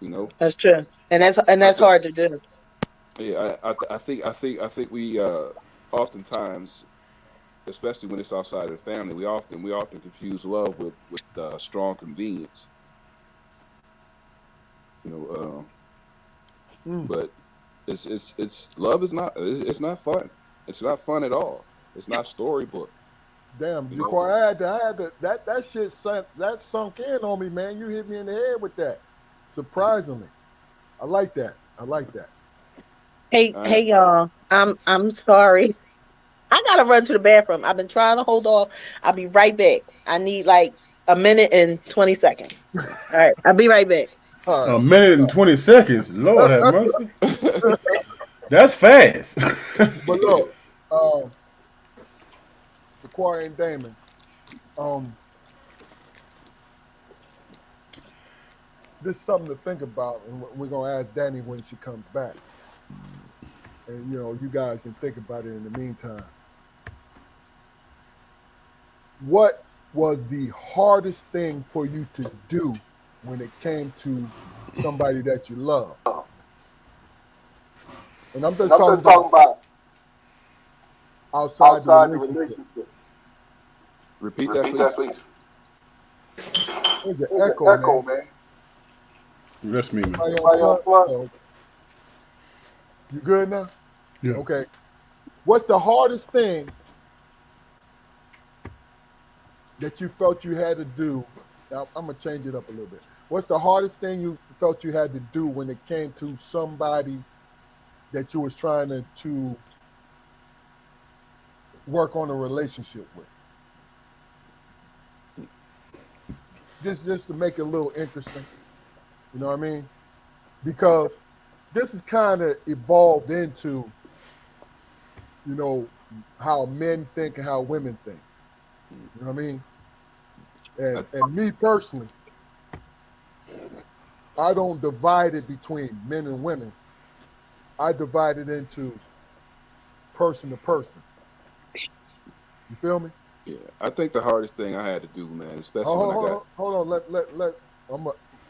You know, That's true. And I that's think hard to do. yeah, I think we oftentimes, especially when it's outside of the family, we often confuse love with strong convenience. You know, Mm, but it's love is not it's not fun. It's not fun at all. It's not storybook. damn, You know, Jacori, that shit sunk in on me, man. You hit me in the head with that. Surprisingly, I like that. I like that. Hey, I hey, y'all. I'm sorry. I gotta run to the bathroom. I've been trying to hold off. I'll be right back. I need like a minute and 20 seconds. All right, I'll be right back. All A right. minute and 20 seconds. Lord have mercy. That's fast. But look, um, Jacori and Damon, um, this is something to think about, and we're gonna ask Danny when she comes back. And you guys can think about it in the meantime. What was the hardest thing for you to do when it came to somebody that you love? And I'm And just I'm talking just about talking about outside the outside the relationship. relationship. Repeat that, Repeat that, please. please. There's an There's an echo, echo, man. man. That's me, man. Somebody Somebody unplug? unplugged. Oh, you good now? Yeah. Okay. What's the hardest thing that you felt you had to do? I'm gonna change it up a little bit. What's the hardest thing you felt you had to do when it came to somebody that you was trying to work on a relationship with? Just to make it a little interesting. You know what I mean? Because this is kind of evolved into, you know, how men think and how women think. You know what I mean? I, And me personally, I don't divide it between men and women. I divide it into person to person. You feel me? yeah, I think the hardest thing I had to do, man, especially when Hold, I hold, got. hold, hold on. Let.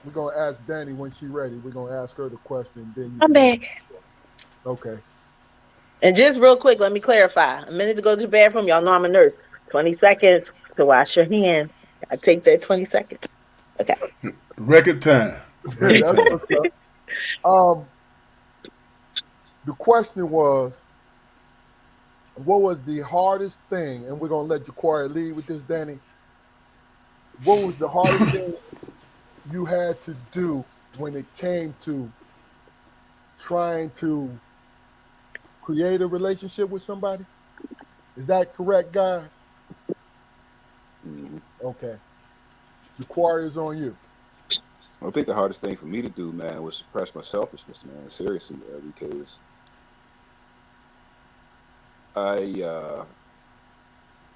We're gonna ask Dani when she's ready. We're gonna ask her the question, then you I'm can answer. back. Okay. And just real quick, let me clarify. A minute to go to the bathroom. Y'all know I'm a nurse. 20 seconds to wash your hands. I take that 20 seconds. Okay. Record time. Record That's time. what's up. Um, the question was, what was the hardest thing? And we're gonna let Jaquari lead with this, Dani. What was the hardest thing you had to do when it came to trying to create a relationship with somebody? Is that correct, guys? Mhm. Okay. Jaquari is on you. I think the hardest thing for me to do, man, was suppress my selfishness, man. Seriously, because I uh,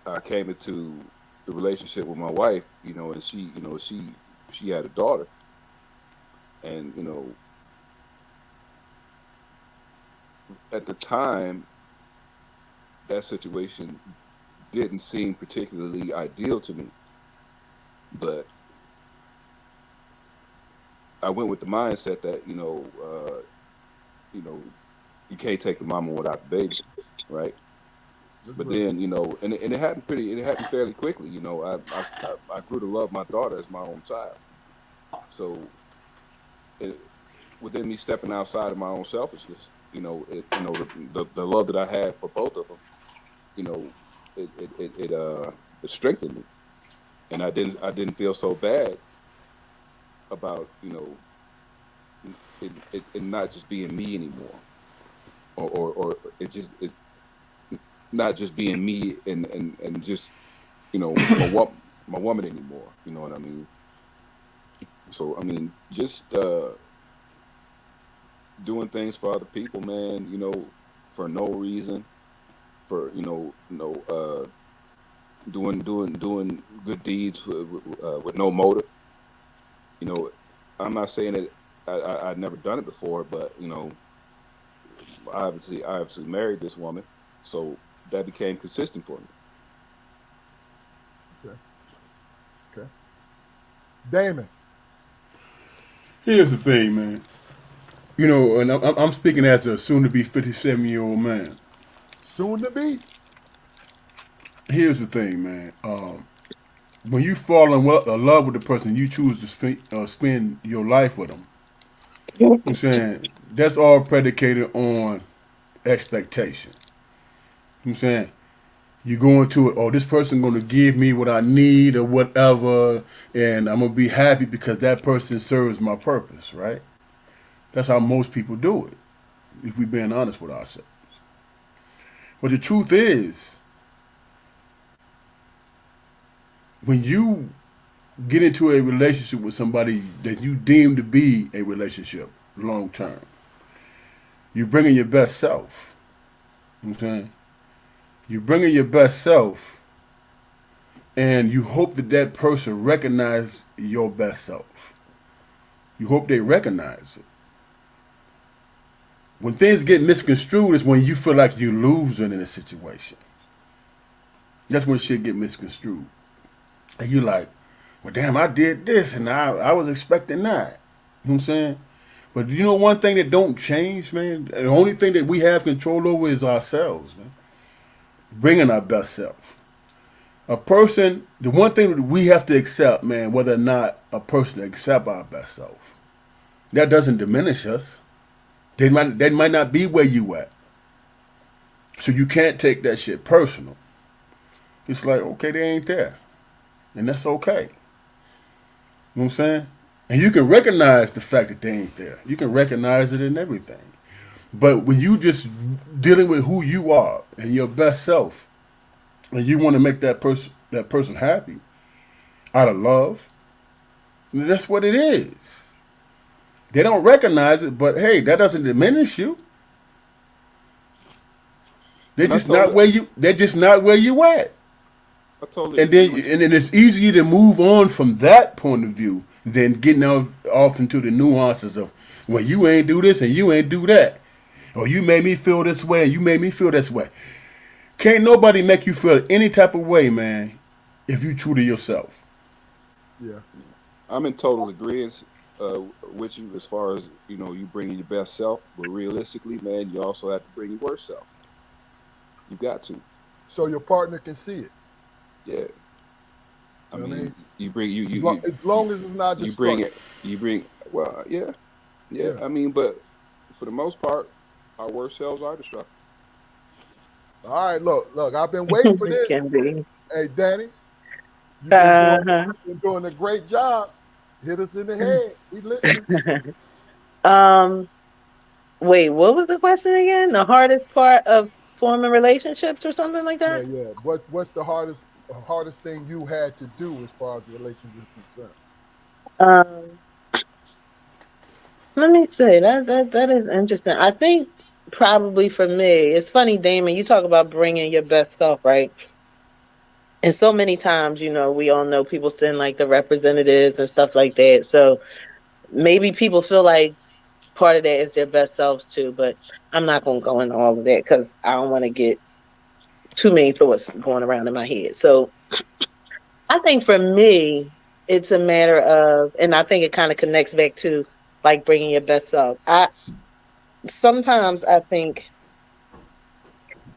I came into the relationship with my wife, and she had a daughter, and at the time that situation didn't seem particularly ideal to me, but I went with the mindset that you know you can't take the mama without the baby, right? That's But real. then and it happened fairly quickly. I grew to love my daughter as my own child. So it, within me stepping outside of my own selfishness, the love that I had for both of them, you know, it strengthened me, and I didn't feel so bad about it not just being me anymore, or it not just being me and just my woman anymore. You know what I mean? So I mean, just doing things for other people, man. For no reason, for doing good deeds with no motive. You know, I'm not saying that I'd never done it before, but I obviously married this woman, so that became consistent for me. Okay. Okay. Damon, Here's the thing, man. And I'm speaking as a soon-to-be 57-year-old man. soon to be. Here's the thing, man. When you fall in love with the person, you choose to spend your life with them. I'm saying that's all predicated on expectation. I'm saying you go into it, oh, this person gonna give me what I need or whatever, and I'm gonna be happy because that person serves my purpose, right? That's how most people do it, if we're being honest with ourselves. But the truth is, when you get into a relationship with somebody that you deem to be a relationship long term, you're bringing your best self. You know what I'm saying? You're bringing your best self, and you hope that that person recognize your best self. You hope they recognize it. When things get misconstrued is when you feel like you're losing in a situation. That's when shit get misconstrued. And you like, well, damn, I did this and I was expecting that. You know what I'm saying? But you know one thing that don't change, man? The only thing that we have control over is ourselves, man. Bringing our best self. A person, the one thing that we have to accept, man, whether or not a person accept our best self, that doesn't diminish us. They might not be where you at. So you can't take that shit personal. It's like, okay, they ain't there. And that's okay. You know what I'm saying? And you can recognize the fact that they ain't there. You can recognize it in everything. But when you just dealing with who you are and your best self, and you want to make that person happy out of love, that's what it is. They don't recognize it, but hey, that doesn't diminish you. They're And I just not totally, where you. They're just not where you at. I totally And agree then with you. and then it's easier to move on from that point of view than getting off into the nuances of, well, you ain't do this and you ain't do that, or you made me feel this way and you made me feel this way. Can't nobody make you feel any type of way, man, if you true to yourself. Yeah. I'm in total agreement with you as far as you bringing your best self, but realistically, man, you also have to bring your worst self. You got to, So your partner can see it. yeah. I You know what I mean? mean, you bring you As you long, you as long as it's not you bring destructive. it. You bring well, yeah, yeah. Yeah. I mean, but for the most part, our worst selves are destructive. All right. Look. I've been waiting for this. Can be. Hey, Danny, Uh-huh. you've been doing a great job. Hit us in the head. We listening. um, Wait, what was the question again? The hardest part of forming relationships or something like Yeah, that? yeah. What's the hardest thing you had to do as far as the relationship is concerned? Um, Let me say that is interesting. I think probably for me, it's funny, Damon. You talk about bringing your best self, right? And so many times, we all know people send like the representatives and stuff like that. So maybe people feel like part of that is their best selves too. But I'm not gonna go into all of that because I don't want to get too many thoughts going around in my head. So I think for me, it's a matter of, and I think it kind of connects back to like bringing your best self. I sometimes I think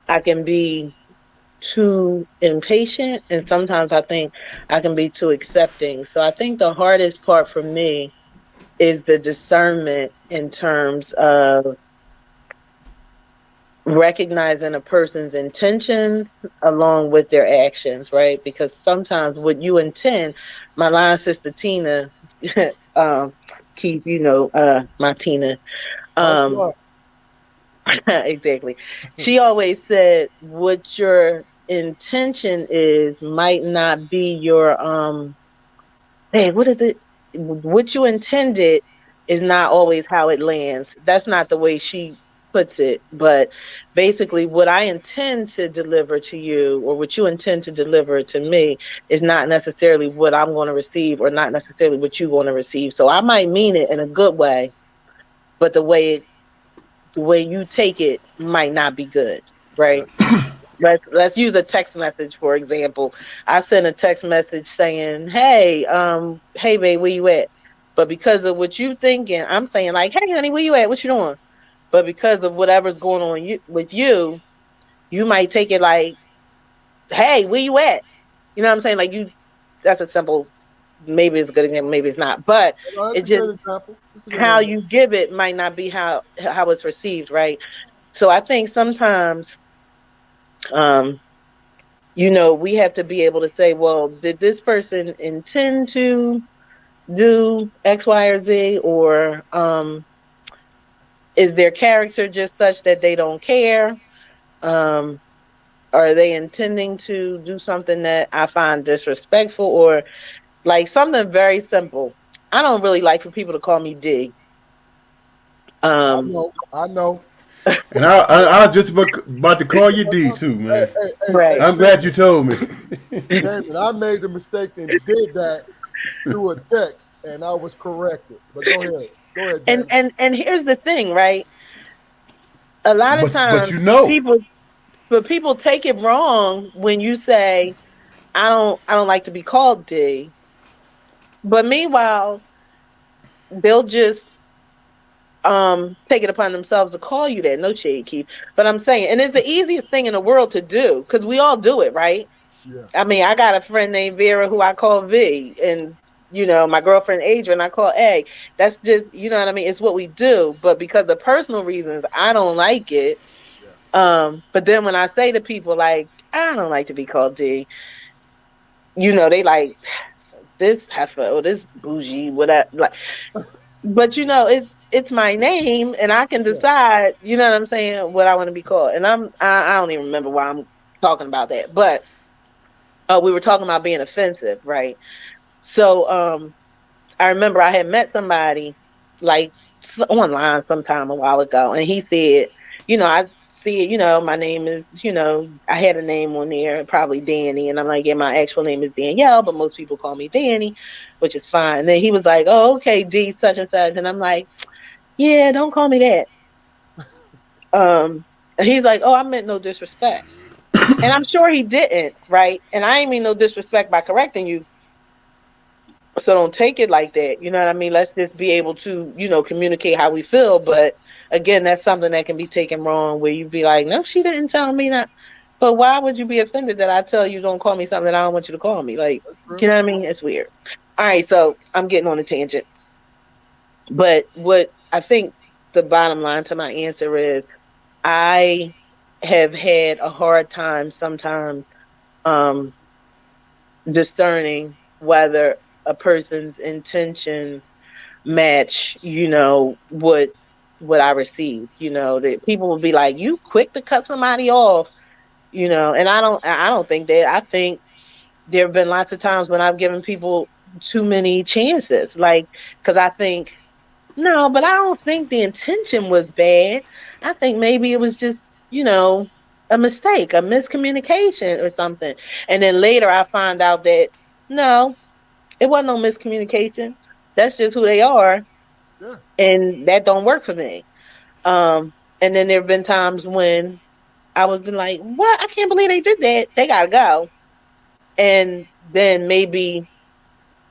I can be too impatient, and sometimes I think I can be too accepting. So I think the hardest part for me is the discernment in terms of recognizing a person's intentions along with their actions, right? Because sometimes what you intend, my line sister Tina, um, Keith, my Tina, Much um, love. exactly. She always said what your intention is might not be your hey, what is it? What you intended is not always how it lands. That's not the way she puts it, but basically what I intend to deliver to you or what you intend to deliver to me is not necessarily what I'm going to receive or not necessarily what you're going to receive. So I might mean it in a good way, but the way you take it might not be good, right? Right. Let's use a text message for example. I sent a text message saying, hey babe, where you at? But because of what you thinking, I'm saying like, hey honey, where you at? What you doing? But because of whatever's going on with you, you might take it like, hey, where you at? You know what I'm saying? Like you, that's a simple. Maybe it's a good example, maybe it's not. But No, that's it a just good example. That's a good how example. you give it might not be how it's received, right? So I think sometimes um we have to be able to say, well, did this person intend to do X, Y, or Z, or is their character just such that they don't care? Um, are they intending to do something that I find disrespectful, or like something very simple? I don't really like for people to call me D. I Um, know. I know. And I was just about to call you D too, Hey, man. hey, hey, right. hey, I'm glad you Damon. told me. Damon, I made the mistake and did that through a text, and I was corrected. But go ahead. Go ahead, And Damon. and and here's the thing, right? A lot of But times you know, people but people take it wrong when you say I don't like to be called D. But meanwhile, they'll just take it upon themselves to call you that. No shade, Keith. But I'm saying, and it's the easiest thing in the world to do because we all do it, right? Yeah, I mean, I got a friend named Vera who I call V, and my girlfriend Adrian I call A. That's just what I mean. It's what we do. But because of personal reasons, I don't like it. yeah. But then when I say to people like, I don't like to be called D, they like this heifer or this bougie, whatever. Like, but it's my name, and I can Yeah. decide. You know what I'm saying? What I want to be called, and I don't even remember why I'm talking about that. But we were talking about being offensive, right? So I remember I had met somebody. like online sometime a while ago, and he said, I see it, my name is, I had a name on there, probably Dani, and I'm like, yeah, my actual name is Danielle, but most people call me Dani, which is fine. And then he was like, oh, okay, D such and such, and I'm like, yeah, don't call me that. And he's like, oh, I meant no disrespect. And I'm sure he didn't, right? And I ain't mean no disrespect by correcting you. So don't take it like that. You know what I mean? Let's just be able to, communicate how we feel. But again, that's something that can be taken wrong where you'd be like, no, she didn't tell me that. But why would you be offended that I tell you don't call me something that I don't want you to call me? Like, That's you real. know what I mean? It's weird. All right, so I'm getting on a tangent. But what I think the bottom line to my answer is I have had a hard time sometimes um discerning whether a person's intentions match, what I received. That people will be like, you quick to cut somebody off, and I don't think that. I think there have been lots of times when I've given people too many chances. Like, because I think, no, but I don't think the intention was bad. I think maybe it was just, a mistake, a miscommunication or something. And then later I find out that no, it wasn't no miscommunication. That's just who they are, Yeah. and that don't work for me. And then there have been times when I was been like, "What? I can't believe they did that. They gotta go." And then maybe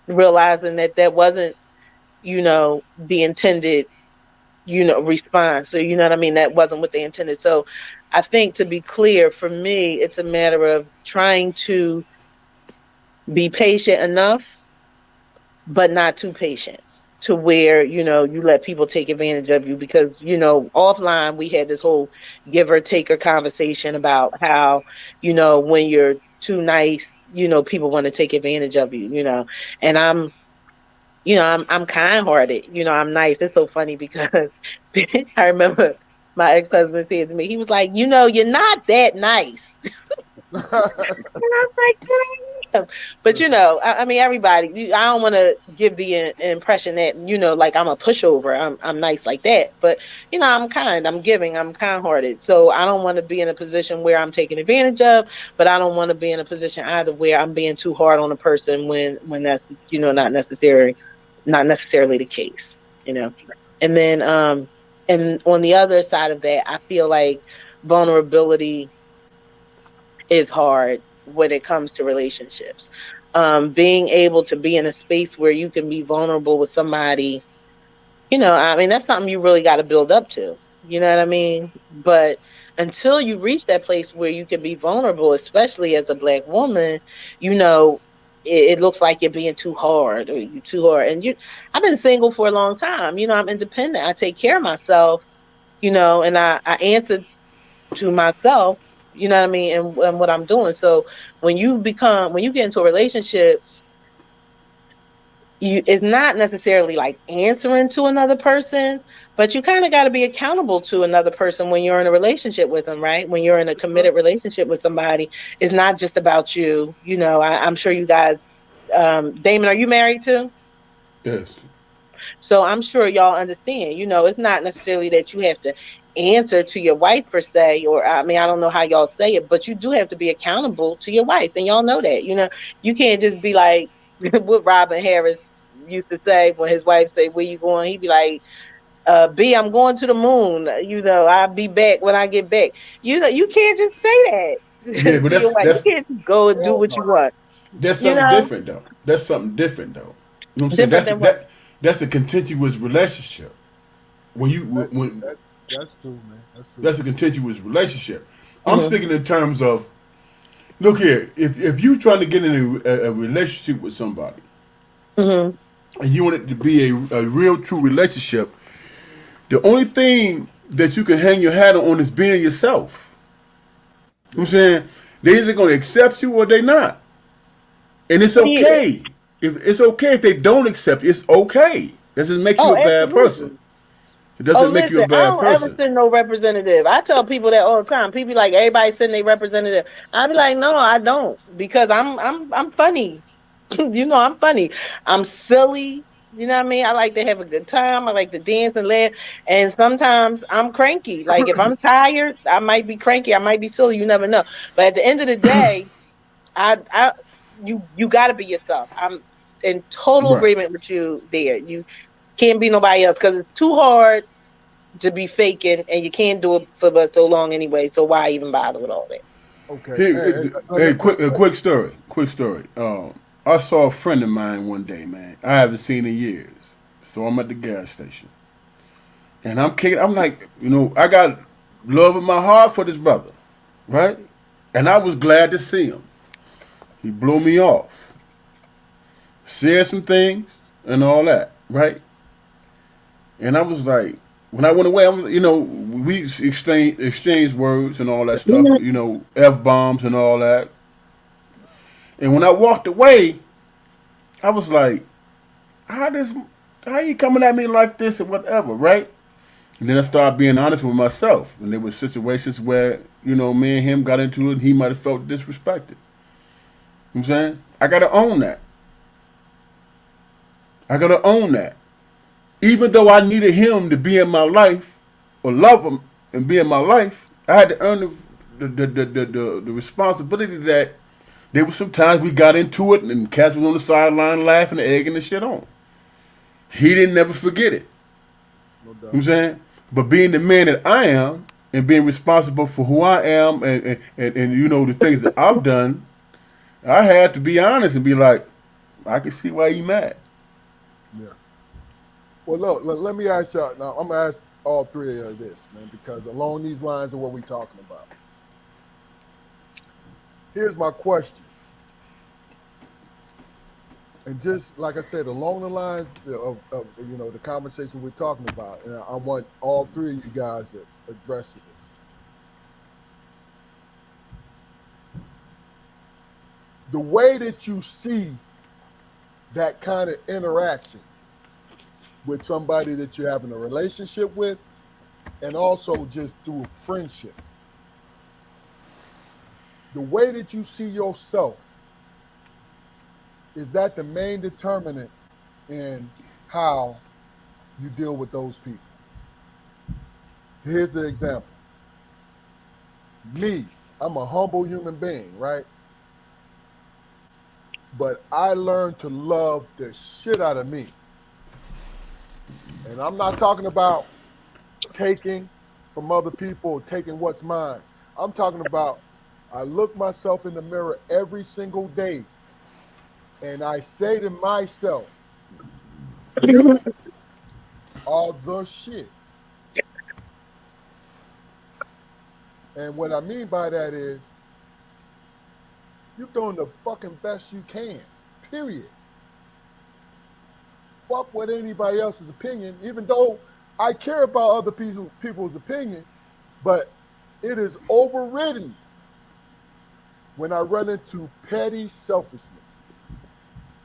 realizing that that wasn't, the intended, response. So you know what I mean? That wasn't what they intended. So I think to be clear, for me, it's a matter of trying to be patient enough but not too patient to where you let people take advantage of you because offline we had this whole give or taker conversation about how when you're too nice people want to take advantage of you. And I'm kind-hearted, I'm nice. It's so funny because I remember my ex-husband said to me, he was like, you're not that nice. And I'm like, "But I am." But I mean, everybody. I don't want to give the impression that like I'm a pushover. I'm nice like that. But I'm kind. I'm giving. I'm kind-hearted. So I don't want to be in a position where I'm taken advantage of. But I don't want to be in a position either where I'm being too hard on a person when that's not necessarily the case. You know. And then and on the other side of that, I feel like vulnerability is hard when it comes to relationships. Being able to be in a space where you can be vulnerable with somebody, I mean, that's something you really got to build up to. You know what I mean? But until you reach that place where you can be vulnerable, especially as a Black woman, it looks like you're being too hard or you too hard. And I've been single for a long time. I'm independent. I take care of myself. And I answer to myself, you know what I mean, and what I'm doing. So when you get into a relationship, it's not necessarily like answering to another person, but you kind of got to be accountable to another person when you're in a relationship with them, right? When you're in a committed relationship with somebody, it's not just about you. I'm sure you guys, Damon, are you married too? Yes. So I'm sure y'all understand, it's not necessarily that you have to answer to your wife per se, or I mean, I don't know how y'all say it, but you do have to be accountable to your wife. And y'all know that, you can't just be like what Robin Harris used to say when his wife say, where you going? He'd be like, B, I'm going to the moon. I'll be back when I get back. You can't just say Yeah, that but to your that's wife. You that's can't just go and do Hell what you no. want, that's you something know, different though. That's something different though. You know what I'm saying? different than what. That's a continuous relationship. When you That, when that's true, man. That's true. That's a continuous relationship. I'm Hmm. speaking in terms of look here. If you trying to get in a relationship with somebody Hmm. and you want it to be a real true relationship, the only thing that you can hang your hat on is being yourself. You know Yeah. what I'm saying? They either gonna accept you or they not. And it's Yeah. okay. If it's okay if they don't accept you, it's okay. That doesn't make you Oh, a bad person. absolutely. It Oh, doesn't make you a listen, I bad don't ever person. send no representative. I tell people that all the time. People be like, everybody send their representative. I be like, no, I don't, because I'm funny. I'm funny. I'm silly. You know what I mean? I like to have a good time. I like to dance and laugh. And sometimes I'm cranky. Like if I'm tired, I might be cranky. I might be silly. You never know. But at the end of the day, I you got to be yourself. I'm in total Right. agreement with you there. You can't be nobody else because it's too hard to be faking, and you can't do it for but so long anyway. So why even bother with all that? Okay. Hey, Hey, hey, let, quick, a quick story. Quick story. I saw a friend of mine one day, man. I haven't seen in years. So I'm at the gas station, and I'm kicking. I'm like, I got love in my heart for this brother, right? And I was glad to see him. He blew me off, said some things and all that, right? And I was like, when I went away, we exchanged words and all that stuff, f bombs and all that. And when I walked away, I was like, how this, how you coming at me like this and whatever, right? And then I started being honest with myself. And there were situations where, me and him got into it and he might have felt disrespected. You know what I'm saying? I gotta own that. I gotta own that. Even though I needed him to be in my life or love him and be in my life, I had to earn the responsibility that there were some times we got into it and Cass was on the sideline laughing and egging the shit on. He didn't never forget it. no You know what I'm doubt. saying? But being the man that I am and being responsible for who I am and the things that I've done, I had to be honest and be like, I can see why he mad. Yeah. Well, look, let me ask y'all now. I'm gonna ask all three of you this, man, because along these lines of what we're talking about. Here's my question, and just like I said, along the lines of the conversation we're talking about, and I want all three of you guys to address this. The way that you see that kind of interaction with somebody that you're having a relationship with, and also just through friendship, the way that you see yourself, is that the main determinant in how you deal with those people? Here's the example. Me, I'm a humble human being, right? But I learned to love the shit out of me. And I'm not talking about taking from other people, taking what's mine. I'm talking about I look myself in the mirror every single day and I say to myself, you are the shit. And what I mean by that is you're doing the fucking best you can. Period. Fuck what anybody else's opinion, even though I care about other people's opinion, but it is overridden when I run into petty selfishness.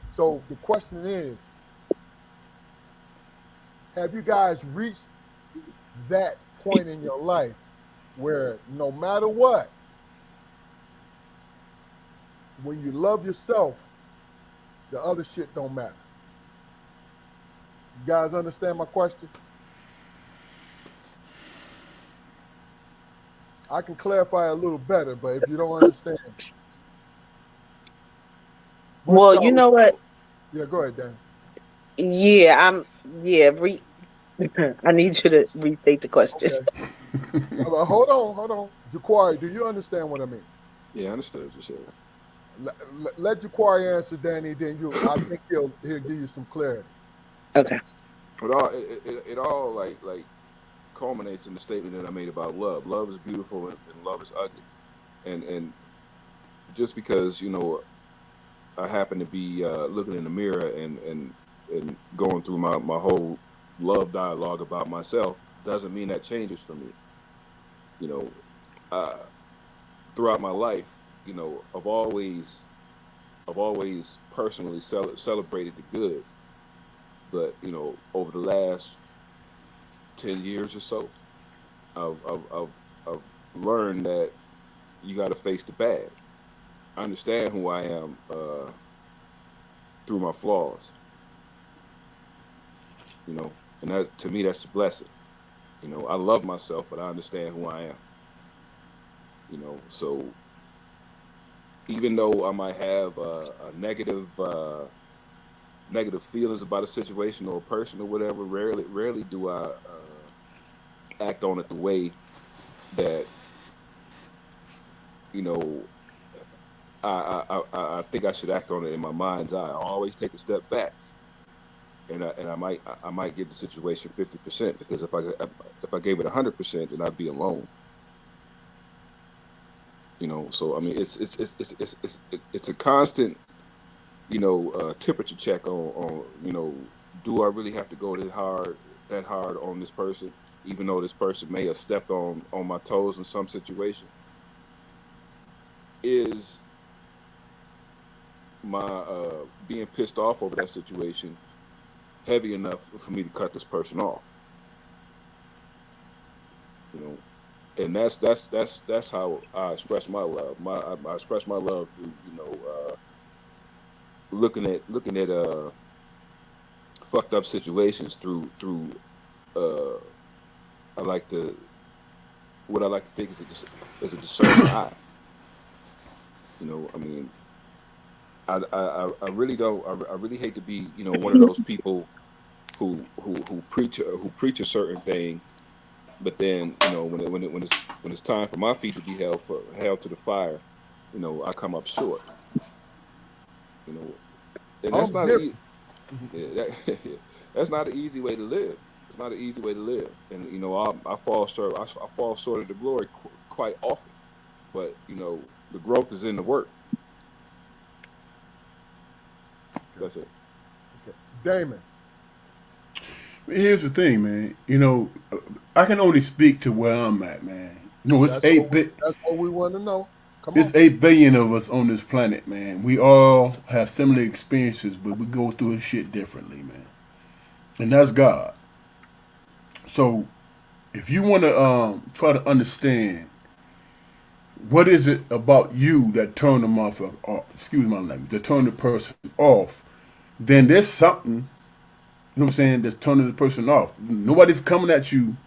So the question is, have you guys reached that point in your life where no matter what, when you love yourself, the other shit don't matter? You guys understand my question? I can clarify a little better, but if you don't understand, we'll Well, start you with, know what? yeah, go ahead, Dan. Yeah, yeah. I need you to restate the question. Okay. Hold on. Jaquari, do you understand what I mean? Yeah, I understood what you said. Let Jaquari answer Danny, then I think he'll give you some clarity. Okay. It all like culminates in the statement that I made about love. Love is beautiful and love is ugly. And just because I happen to be looking in the mirror and going through my whole love dialogue about myself doesn't mean that changes for me. You know, uh, throughout my life, I've always personally celebrated the good, but over the last 10 years or so, I've learned that you got to face the bad. I understand who I am through my flaws, you know, and that to me that's a blessing. I love myself, but I understand who I am. So even though I might have a negative feelings about a situation or a person or whatever, rarely do I act on it the way that you know I think I should act on it in my mind's eye. I always take a step back, and I might give the situation 50%, because if I gave it 100%, then I'd be alone. So I mean, it's a constant temperature check on do I really have to go that hard on this person, even though this person may have stepped on my toes in some situation. Is my being pissed off over that situation heavy enough for me to cut this person off? You know, and that's how I express my love. I express my love through looking at fucked up situations through uh I like to what I like to think is a discerning eye. I mean, I really don't. I really hate to be one of those people who preach a certain thing, but then when it's time for my feet to be held to the fire, I come up short. You know, and that's I'm not different. yeah, that's not an easy way to live. It's not an easy way to live, and I fall short. I fall short of the glory quite often. But the growth is in the work. That's it. Okay. Damon, Here's the thing, man. I can only speak to where I'm at, man. It's that's what we want to know. Come it's on. 8 billion of us on this planet, man. We all have similar experiences, but we go through shit differently, man. And that's God. So if you want to try to understand what is it about you that turn them off, excuse my language, that turn the person off, then there's something, what I'm saying, that's turning the person off. Nobody's coming at you,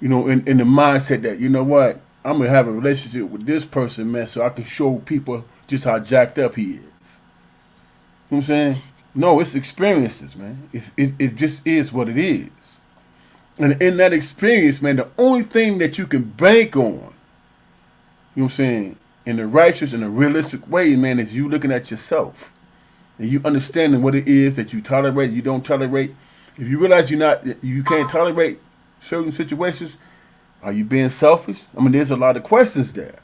in the mindset that, you know what, I'm going to have a relationship with this person, man, so I can show people just how jacked up he is. You know what I'm saying? No, it's experiences, man. It just is what it is. And in that experience, man, the only thing that you can bank on, you know what I'm saying, in the righteous and the realistic way, man, is you looking at yourself and you understanding what it is that you tolerate, you don't tolerate. If you realize you can't tolerate certain situations, are you being selfish? I mean, there's a lot of questions there.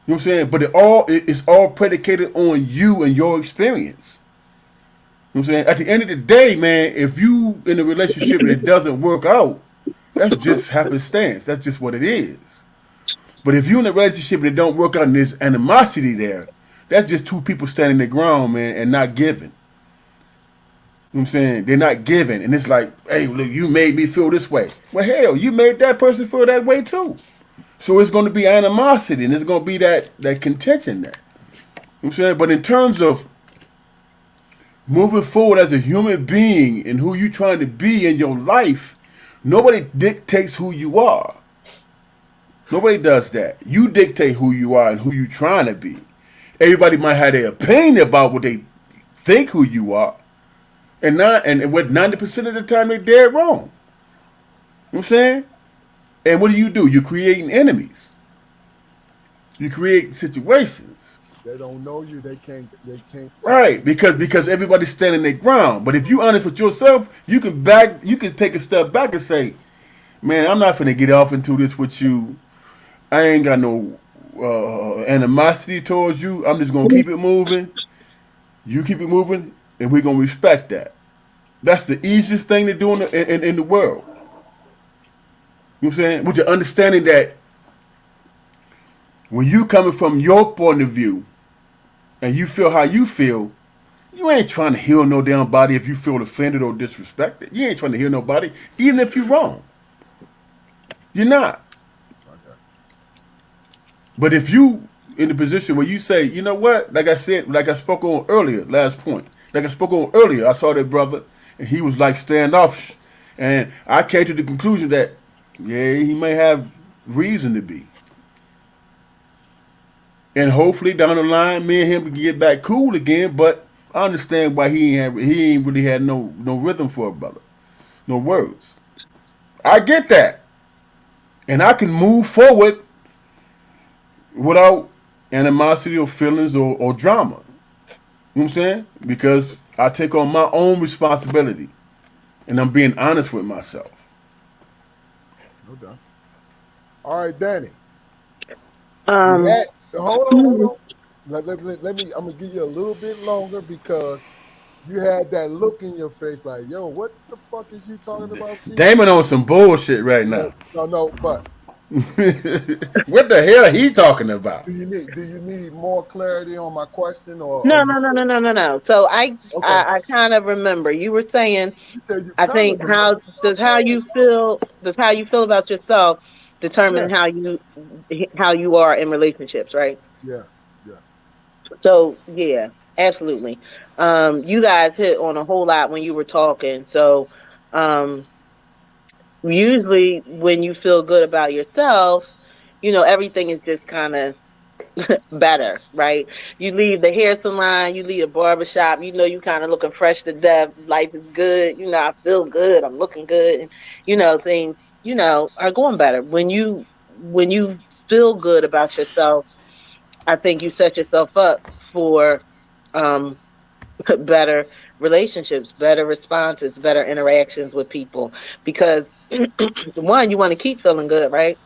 You know what I'm saying? But it's all predicated on you and your experience. You know what I'm saying? At the end of the day, man, if you in a relationship and it doesn't work out, that's just happenstance. That's just what it is. But if you're in a relationship and it don't work out and there's animosity there, that's just two people standing their ground, man, and not giving. You know what I'm saying? They're not giving. And it's like, hey, look, you made me feel this way. Well, hell, you made that person feel that way too. So it's going to be animosity and it's going to be that contention there. You know what I'm saying? But in terms of moving forward as a human being and who you trying to be in your life, nobody dictates who you are. Nobody does that. You dictate who you are and who you trying to be. Everybody might have their opinion about what they think who you are. And what 90% of the time they're dead wrong. You know what I'm saying? And what do? You're creating enemies. You create situations. They don't know you. They can't. They can't. Right, because everybody's standing their ground. But if you honest with yourself, you can take a step back and say, man, I'm not finna get off into this with you. I ain't got no animosity towards you. I'm just gonna keep it moving. You keep it moving, and we're gonna respect that. That's the easiest thing to do in the world. You know what I'm saying? With the understanding that when you coming from your point of view and you feel how you feel, you ain't trying to heal no damn body if you feel offended or disrespected. You ain't trying to heal nobody, even if you're wrong. You're not. But if you in the position where you say, you know what, like I said, like I spoke on earlier, last point, like I spoke on earlier, I saw that brother and he was like standoffish. And I came to the conclusion that, yeah, he may have reason to be. And hopefully down the line, me and him can get back cool again. But I understand why he ain't really had no rhythm for a brother, no words. I get that, and I can move forward without animosity or feelings or drama. You know what I'm saying? Because I take on my own responsibility, and I'm being honest with myself. No doubt. All right, Danny. You Um, had hold on. Let me. I'm gonna give you a little bit longer because you had that look in your face, like, yo, what the fuck is you talking about, Keith? Damon on some bullshit right No, now. no, no. But What the hell are he talking about? do you need more clarity on my question, or no, you no, no, good? no, no, no, no. So Okay. I kind of remember you were saying. You said you I kind of think remember. Stop does how you feel about yourself playing. determine how you are in relationships, right? Yes, yes, So yeah, absolutely. You guys hit on a whole lot when you were talking. So um, usually when you feel good about yourself, everything is just kind of better, right? You leave the hair salon, you leave a barbershop, you kind of looking fresh to death. Life is good, I feel good, I'm looking good, and things, are going better. When you feel good about yourself, I think you set yourself up for um better relationships, better responses, better interactions with people because one, you want to keep feeling good, right?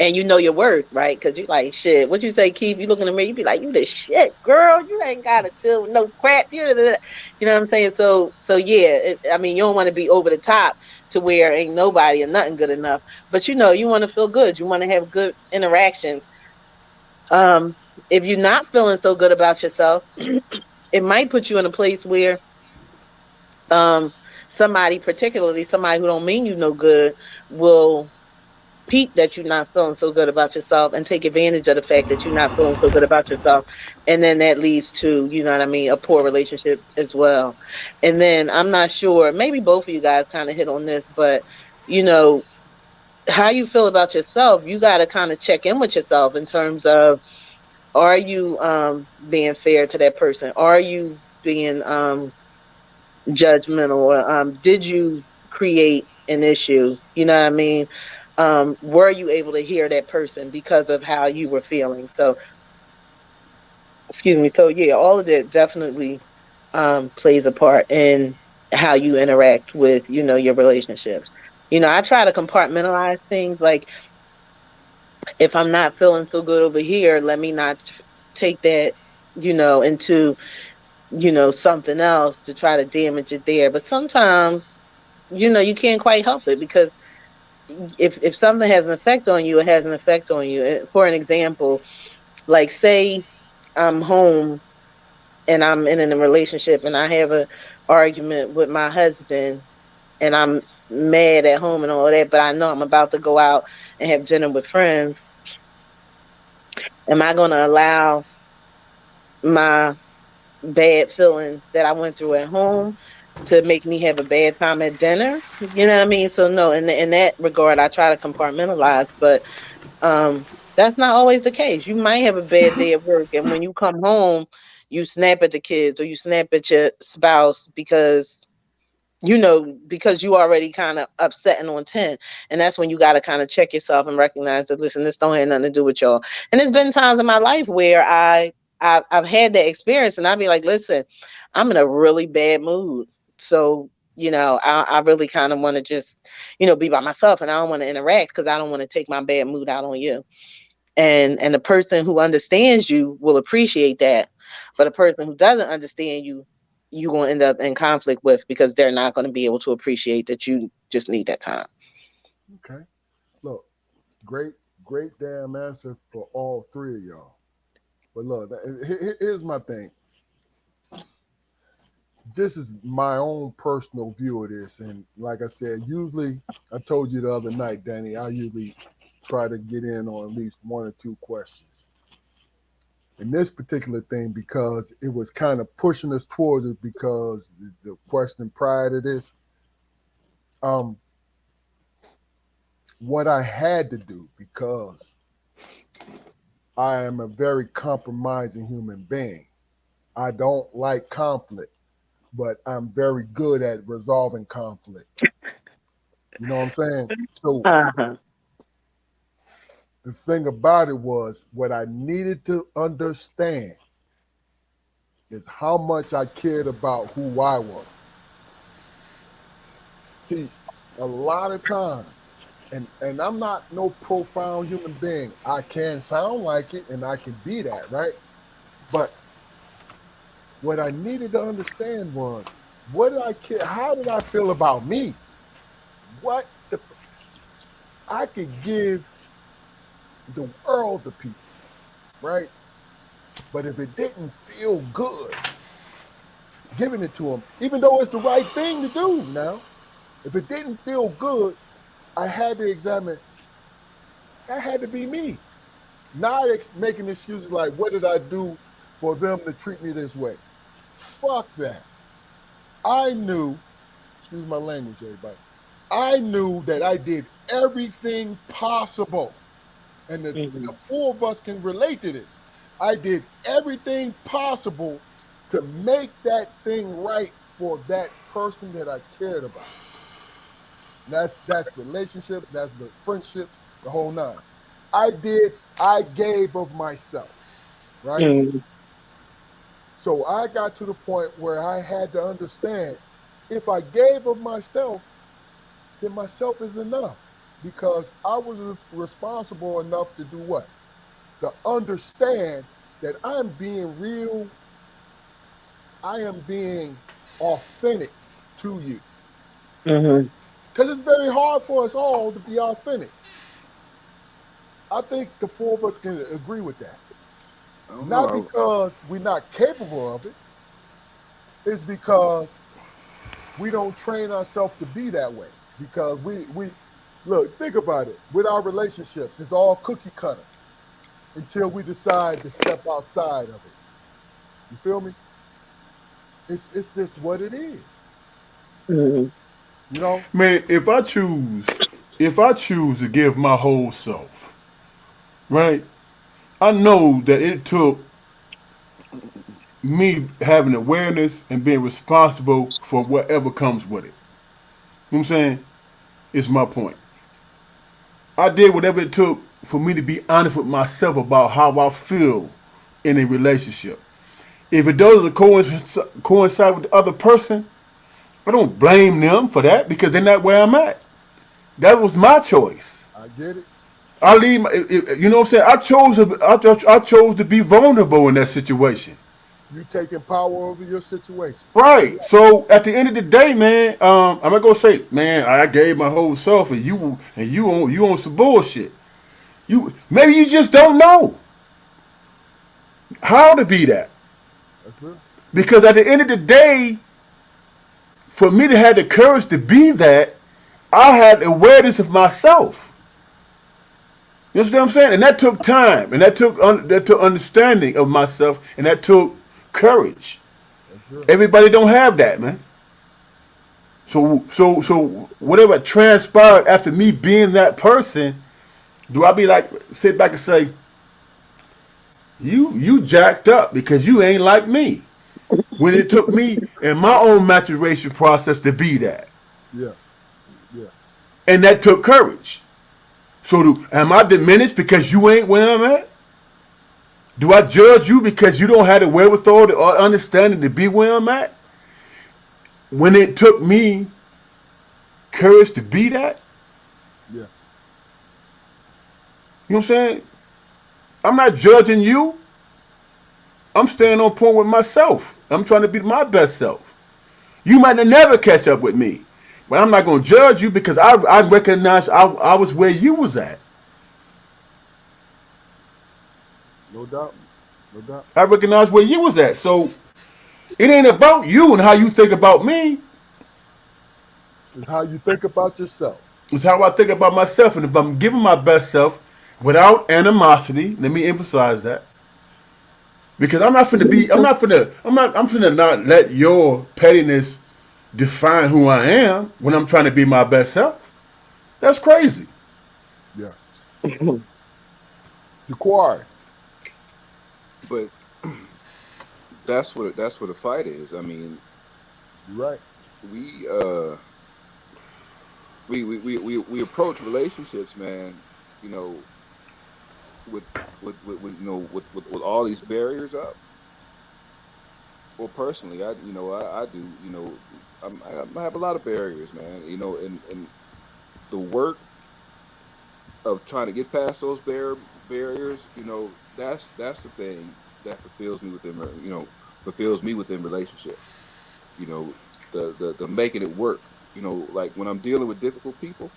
And you know your worth, right? Because you like shit. What you say, Keith? You look in the mirror, you be like, you the shit, girl. You ain't gotta deal with no crap. You know what I'm saying? So yeah. I mean, you don't want to be over the top to where ain't nobody or nothing good enough. But you want to feel good. You want to have good interactions. Um, if you're not feeling so good about yourself, it might put you in a place where um somebody, particularly somebody who don't mean you no good, will peep that you're not feeling so good about yourself and take advantage of the fact that you're not feeling so good about yourself. And then that leads to, you know what I mean, a poor relationship as well. And then I'm not sure, maybe both of you guys kind of hit on this, but you know, how you feel about yourself, you got to kind of check in with yourself in terms of, are you being fair to that person? Are you being judgmental, or did you create an issue? You know what I mean? Were you able to hear that person because of how you were feeling? So, excuse me. So, yeah, all of that definitely plays a part in how you interact with, your relationships. I try to compartmentalize things. Like, if I'm not feeling so good over here, let me not take that, into, something else to try to damage it there. But sometimes, you can't quite help it because if something has an effect on you, it has an effect on you. For an example, like say I'm home and I'm in a relationship and I have a argument with my husband and I'm mad at home and all that, but I know I'm about to go out and have dinner with friends. Am I going to allow my bad feeling that I went through at home to make me have a bad time at dinner? You know what I mean? So no, in that regard, I try to compartmentalize, but that's not always the case. You might have a bad day at work, and when you come home, you snap at the kids or you snap at your spouse because you already kind of upset and on 10. And that's when you got to kind of check yourself and recognize that, listen, this don't have nothing to do with y'all. And there's been times in my life where I've had that experience, and I'd be like, listen, I'm in a really bad mood. So, I really kind of want to just, be by myself, and I don't want to interact because I don't want to take my bad mood out on you. And the person who understands you will appreciate that, but a person who doesn't understand you, you're going to end up in conflict with, because they're not going to be able to appreciate that you just need that time. okay. Look, great, great damn answer for all three of y'all. But look, here's my thing. This is my own personal view of this, and like I said, usually I told you the other night, Danny, I usually try to get in on at least one or two questions. in this particular thing because it was kind of pushing us towards it because the question prior to this, um, what I had to do because I am a very compromising human being. I don't like conflict, but I'm very good at resolving conflict. You know what I'm saying? So Uh-huh. the thing about it was what I needed to understand is how much I cared about who I was. See, a lot of times, and I'm not no profound human being. I can sound like it and I can be that, right? But what I needed to understand was what did I care? How did I feel about me? What the, I could give the world to people, right? But if it didn't feel good, giving it to them, even though it's the right thing to do now, if it didn't feel good, I had to examine, that had to be me. Not making excuses like, what did I do for them to treat me this way? Fuck that. I knew, excuse my language, everybody. I knew that I did everything possible. And Mm-hmm. the four of us can relate to this. I did everything possible to make that thing right for that person that I cared about. And that's relationships, that's the friendships, the whole nine. I gave of myself, right? Mm-hmm. So I got to the point where I had to understand if I gave of myself, then myself is enough because I was responsible enough to do what? To understand that I'm being real, I am being authentic to you. Mm-hmm. Because it's very hard for us all to be authentic. I think the four of us can agree with that. I don't Not know. because we're not capable of it, it's because we don't train ourselves to be that way. Because we look, think about it. With our relationships, it's all cookie cutter until we decide to step outside of it. You feel me? It's just what it is. Mm-hmm. You know? Man, if I choose to give my whole self, right? I know that it took me having awareness and being responsible for whatever comes with it. You know what I'm saying? Is my point. I did whatever it took for me to be honest with myself about how I feel in a relationship. If it doesn't coincide with the other person, I don't blame them for that because they're not where I'm at. That was my choice. I get it. I leave. You know what I'm saying? I chose to be vulnerable in that situation. You taking power over your situation. Right. So at the end of the day, man, I'm not gonna say, man, I gave my whole self, and you on some bullshit. You maybe you just don't know how to be that That's real. because at the end of the day, for me to have the courage to be that, I had awareness of myself. You understand what I'm saying? And that took time, and that took understanding of myself, and that took courage. That's real. Everybody don't have that, man. So whatever transpired after me being that person, do I be like sit back and say, you jacked up because you ain't like me? When it took me in my own maturation process to be that. Yeah. Yeah. And that took courage. Am I diminished because you ain't where I'm at? Do I judge you because you don't have the wherewithal or understanding to be where I'm at? When it took me courage to be that, Yeah. you know what I'm saying? I'm not judging you. I'm staying on point with myself. I'm trying to be my best self. You might never catch up with me, but I'm not going to judge you because I recognize I was where you was at. No doubt. No doubt. I recognize where you was at. So it ain't about you and how you think about me. It's how you think about yourself. It's how I think about myself. And if I'm giving my best self without animosity, let me emphasize that. Because I'm not finna be. I'm finna not let your pettiness define who I am when I'm trying to be my best self. That's crazy. Yeah. Jaquari, But that's what the fight is. I mean, you right. we uh we approach relationships, man. You know, with with all these barriers up. Well, personally, I do. I have a lot of barriers, man. And the work of trying to get past those barriers, that's the thing that fulfills me within, fulfills me within relationships. You know, the making it work. Like when I'm dealing with difficult people,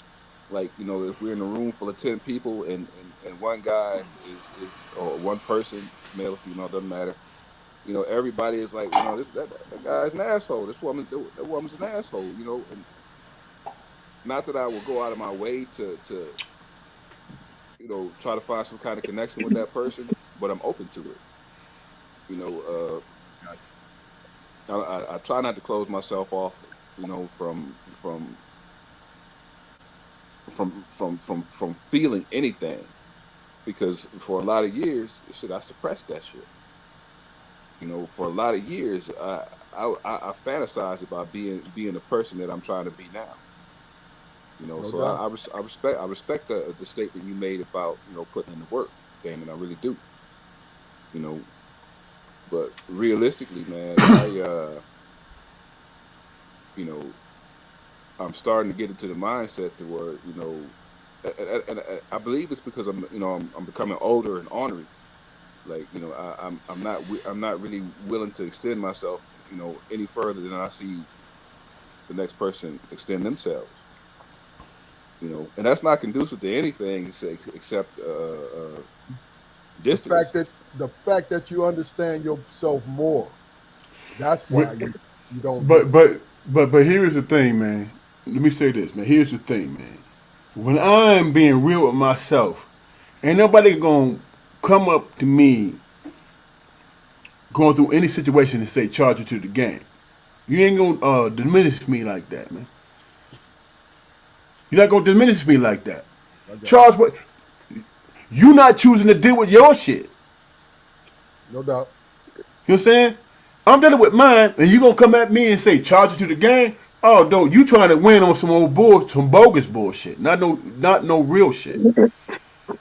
like if we're in a room full of 10 people and one guy is or one person, male or female, doesn't matter. Everybody is like, that guy's an asshole. That woman's an asshole. And not that I will go out of my way to try to find some kind of connection with that person, but I'm open to it. You know, I try not to close myself off. From feeling anything, because for a lot of years, shit, I suppressed that shit. For a lot of years, I fantasized about being the person that I'm trying to be now. No So doubt. I respect the statement you made about putting in the work, Damon. I really do. You know, but realistically, man, you know I'm starting to get into the mindset to where and I believe it's because I'm becoming older and ornery. Like I'm not really willing to extend myself any further than I see the next person extend themselves. And that's not conducive to anything except The fact that distances. the fact that you understand yourself more, that's With, why you don't do but it. but but here's the thing, man. Let me say this, man. Here's the thing, man. When I'm being real with myself, ain't nobody gonna come up to me going through any situation and say charge you to the game. You ain't gonna diminish me like that, man. You're not gonna diminish me like that. I got Charge what you not choosing to deal with your shit. You you. No doubt. know what I'm saying? I'm dealing with mine, and you gonna come at me and say charge you to the game? Oh, dude, you trying to win on some old bull, some bogus bullshit, not no real shit.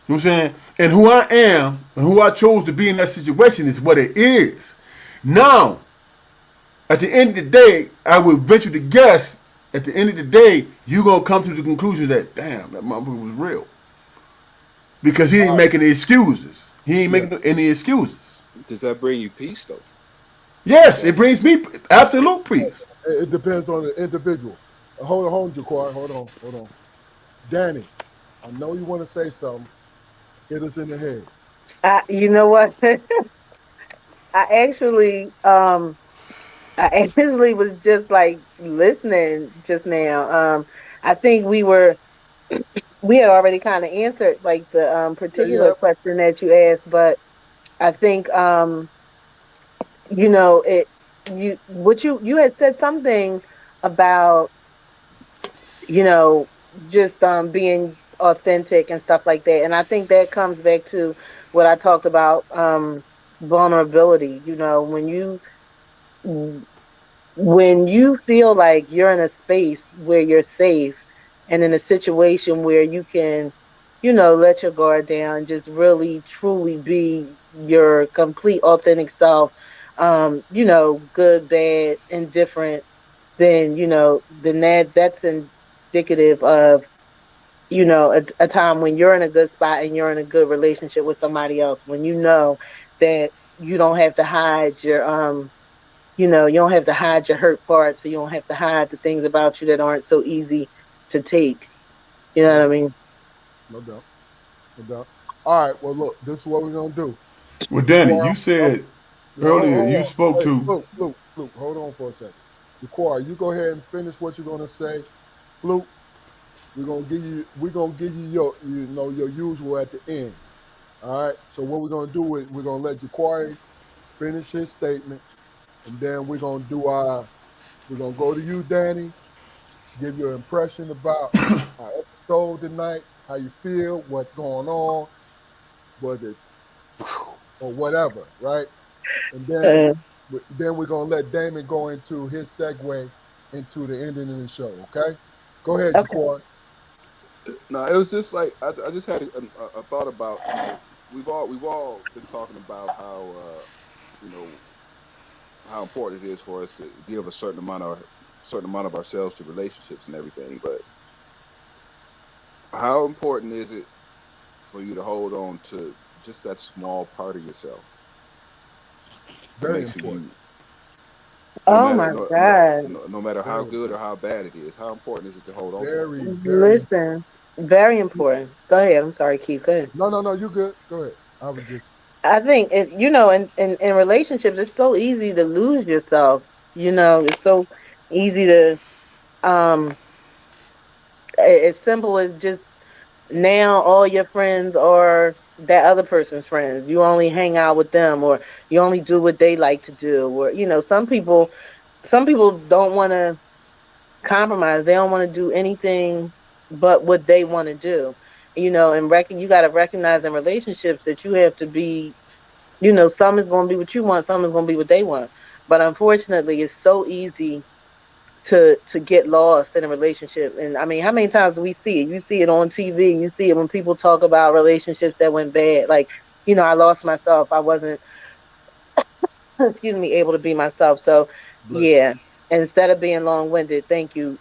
You know what I'm saying? And who I am and who I chose to be in that situation is what it is. Now, at the end of the day, I would venture to guess. At the end of the day, you gonna come to the conclusion that damn, that motherfucker was real because he All ain't right. making any excuses. He ain't Yeah. making any excuses. Does that bring you peace though, Yes, it Daniel? brings me absolute peace. It depends on the individual. Hold on, Jaquar. Hold on. Danny, I know you want to say something. Hit us in the head. You know what? I actually, I actually was just like listening just now. I think we had already kind of answered like the Yeah, you particular have. question that you asked, but I think it you had said something about you know just being authentic and stuff like that, and I think that comes back to what I talked about, vulnerability. When you feel like you're in a space where you're safe and in a situation where you can, let your guard down, just really truly be your complete authentic self, good, bad, indifferent, then that's indicative of, a time when you're in a good spot and you're in a good relationship with somebody else, when you know that you don't have to hide you don't have to hide your hurt parts, so you don't have to hide the things about you that aren't so easy to take. You know what I Right. mean? No doubt. No doubt. All right. Well, look, this is what we're gonna do. Well, Danny, Jaquar, you said earlier hold you on. spoke Wait, to. Fluke. Hold on for a second. Jaquar, you go ahead and finish what you're gonna say. Fluke, we're gonna give you your usual at the end. All right. So what we're gonna do is we're gonna let Jaquari finish his statement, and then we're gonna go to you, Danny, give your impression about our episode tonight, how you feel, what's going on, was it or whatever, right? And Uh, then we're gonna let Damon go into his segue into the ending of the show. Okay, go ahead, okay. Jaquan. No, it was just like I just had a thought about, we've all been talking about how you know how important it is for us to give a certain amount of ourselves to relationships and everything. But how important is it for you to hold on to just that small part of yourself that Very makes you important. you? No Oh matter my no no God. no, no matter how Very good or important. how bad it is, how important is it to hold on to that? Very important. Listen, very important. Go ahead. I'm sorry, Keith. Go ahead. No, no, no. You good? Go ahead. I was just I think it, in relationships, it's so easy to lose yourself. It's so easy to um as simple as just now all your friends are that other person's friends. You only hang out with them, or you only do what they like to do, or some people don't want to compromise. They don't want to do anything but what they want to do. And you got to recognize in relationships that you have to be, some is going to be what you want, some is going to be what they want. But unfortunately, it's so easy to get lost in a relationship. And I mean, how many times do we see it? You see it on TV, you see it when people talk about relationships that went bad. Like, I lost myself. I wasn't, excuse me, able to be myself. So, bless yeah, instead of being long winded, thank you.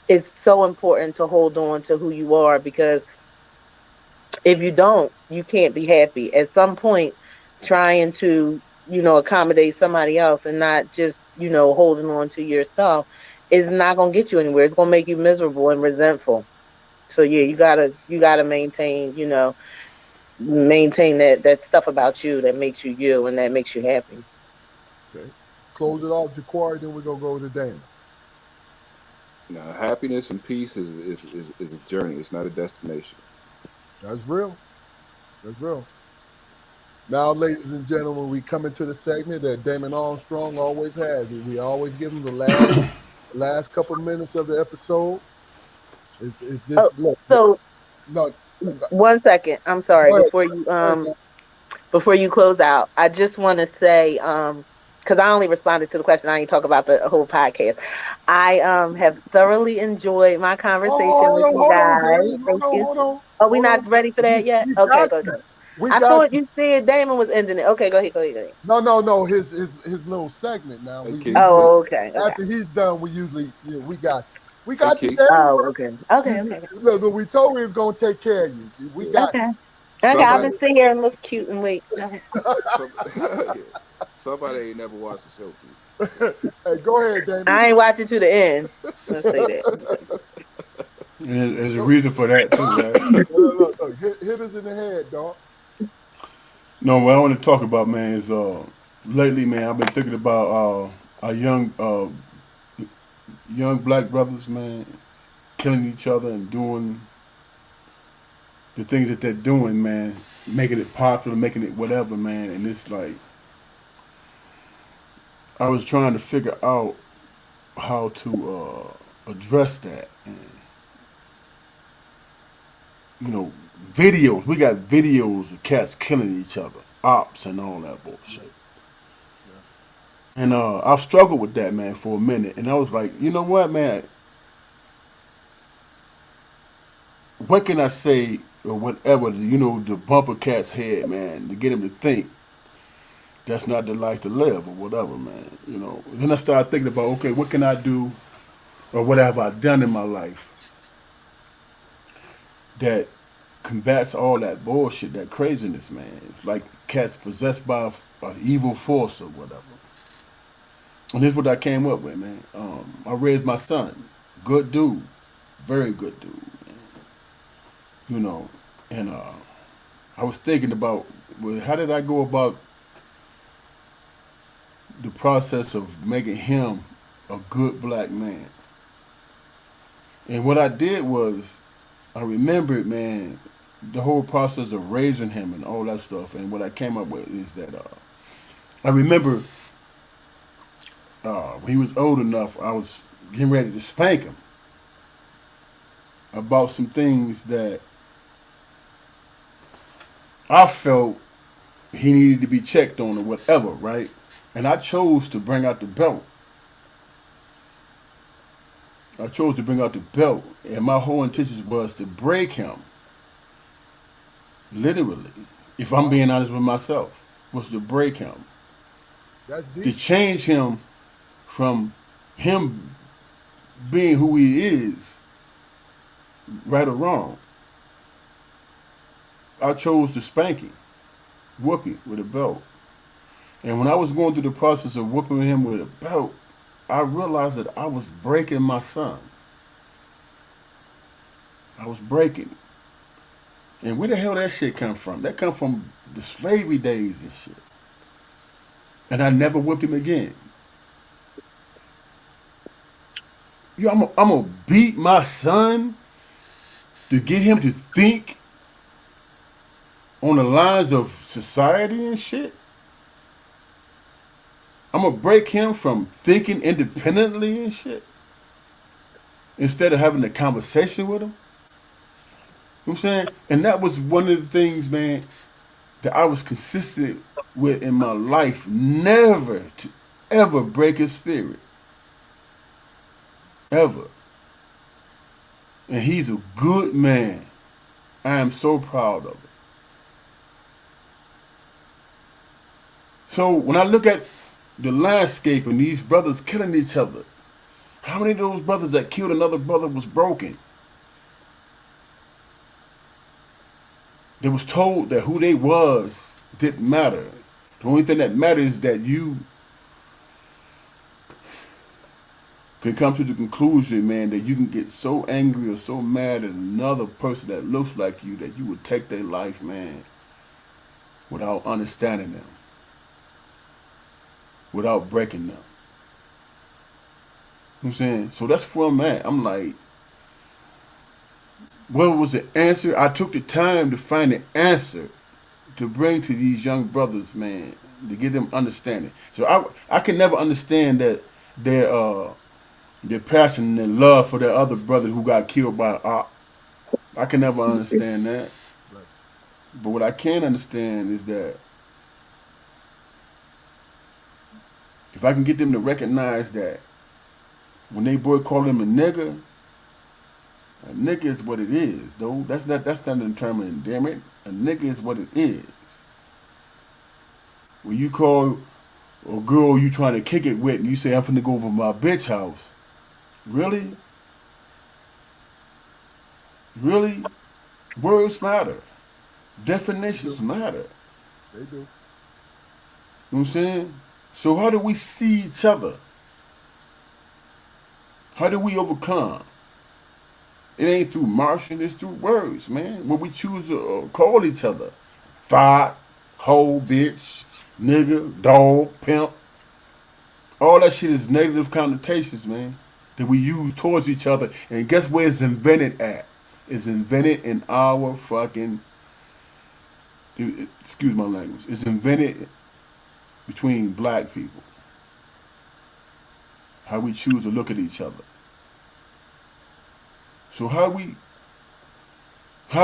It's so important to hold on to who you are, because if you don't, you can't be happy. At some point, trying to, accommodate somebody else and not just, holding on to yourself is not going to get you anywhere. It's going to make you miserable and resentful. So yeah, you gotta maintain that stuff about you that makes you you and that makes you happy. you. Okay. Close it off, Jaquari. Then we're gonna go to Damon. Now, happiness and peace is a journey. It's not a destination. That's real. That's real. Now, ladies and gentlemen, we come into the segment that Damon Armstrong always has. We always give him the last couple minutes of the episode. Is Oh, this look? so No, one second. I'm sorry. go ahead. Before you Go ahead, Dan. close out, I just want to say, because I only responded to the question, I ain't talk about the whole podcast. I have thoroughly enjoyed my Oh, conversation with you hold on, guys. Damon. Hold Thank on, you. hold on, Are we hold on. not ready for that yet? We Okay, got go you. ahead. We I got thought you. you said Damon was ending it. Okay, go ahead, go ahead, go ahead. No, no, no. His little segment. Now Hey, we Keith. usually Oh, okay, okay. after he's done, we usually we got you. We Hey, got you, Keith. Damon. Oh, okay. Okay, okay, Look, we told we was gonna take care of you. We got okay. Okay, I'll Somebody, just sit here and look cute and wait. Okay. some, yeah, somebody ain't never watched the show, Keith. So, you. Hey, go ahead, Damon. I ain't watching to the end. Let's say that. And there's a Go- reason for that too, right? look, hit us in the head, dog. No, what I want to talk about, man, is lately, man, I've been thinking about our young black brothers, man, killing each other and doing the things that they're doing, man, making it popular, making it whatever, man. And it's like I was trying to figure out how to address that, and you know, videos. We got videos of cats killing each other, ops, and all that Yeah, bullshit. yeah. And I've struggled with that, man, for a minute. And I was like, you know what, man? What can I say or whatever, to bump a cat's head, man, to get him to think that's not the life to live or whatever, man. Then I started thinking about, okay, what can I do or what have I done in my life that combats all that bullshit, that craziness, man. It's like cats possessed by a evil force or whatever. And this is what I came up with, man. I raised my son, good dude, very good dude, you know. And I was thinking about, well, how did I go about the process of making him a good black man? And what I did was, I remembered, man, the whole process of raising him and all that stuff. And what I came up with is that I remember when he was old enough, I was getting ready to spank him about some things that I felt he needed to be checked on or whatever, right? And I chose to bring out the belt. I chose to bring out the belt, and my whole intention was to break him, literally. If I'm Wow, being honest with myself, was to break him, that's to deep. change him from him being who he is, right or wrong. I chose to spank him, whoop him with a belt. And when I was going through the process of whooping him with a belt, I realized that I was breaking my son. I was breaking. And where the hell that shit come from? That come from the slavery days and shit. And I never whipped him again. Yo, I'm gonna beat my son to get him to think on the lines of society and shit. I'm gonna break him from thinking independently and shit instead of having a conversation with him. You know what I'm saying? And that was one of the things, man, that I was consistent with in my life. Never to ever break his spirit. Ever. And he's a good man. I am so proud of it. So when I look at the landscape and these brothers killing each other, how many of those brothers that killed another brother was broken? They was told that who they was didn't matter. The only thing that matters is that you can come to the conclusion, man, that you can get so angry or so mad at another person that looks like you that you would take their life, man, without understanding them, without breaking them. You know what I'm saying? So that's where I'm at. I'm like, what was the answer? I took the time to find the answer to bring to these young brothers, man, to get them understanding. So I can never understand that their passion and their love for their other brother who got killed by an op. I can never understand that. Bless. But what I can understand is that if I can get them to recognize that when they boy call him a nigga is what it is, though. That's not a term of endearment. A nigga is what it is. When you call a girl you trying to kick it with and you say I'm finna go over my bitch house, really? Really? Words matter. They Definitions do. matter. They do. You know what I'm saying? So how do we see each other? How do we overcome? It ain't through marching, it's through words, man. When we choose to call each other. Thought, hoe, bitch, nigga, dog, pimp. All that shit is negative connotations, man, that we use towards each other. And guess where it's invented at? It's invented in our fucking, excuse my language, it's invented between black people. How we choose to look at each other. So how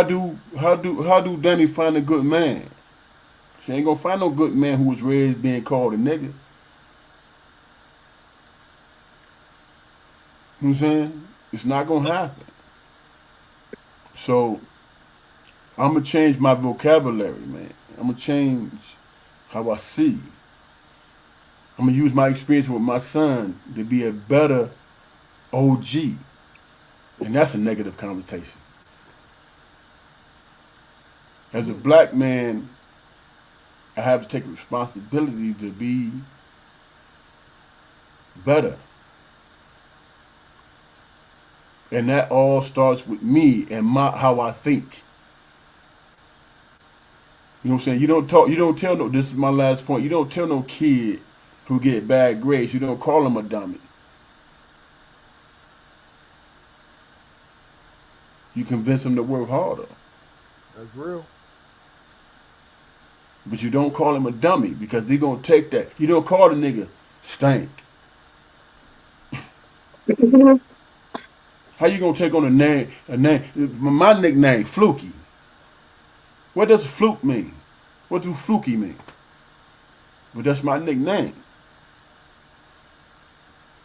do Dani find a good man? She ain't gonna find no good man who was raised being called a nigga. You know what I'm saying? It's not gonna happen. So I'm gonna change my vocabulary, man. I'm gonna change how I see. I'm gonna use my experience with my son to be a better OG, and that's a negative connotation. As a Mm. black man, I have to take responsibility to be better, and that all starts with me and my how I think. You know what I'm saying? You don't talk. You don't tell no. This is my last point. You don't tell no kid who get bad grades. You don't call him a dummy. You convince him to work harder. That's real. But you don't call him a dummy because he gonna take that. You don't call the nigga stank. How you gonna take on a name? A name. My nickname, Fluky. What does fluke mean? What do fluky mean? But that's my nickname.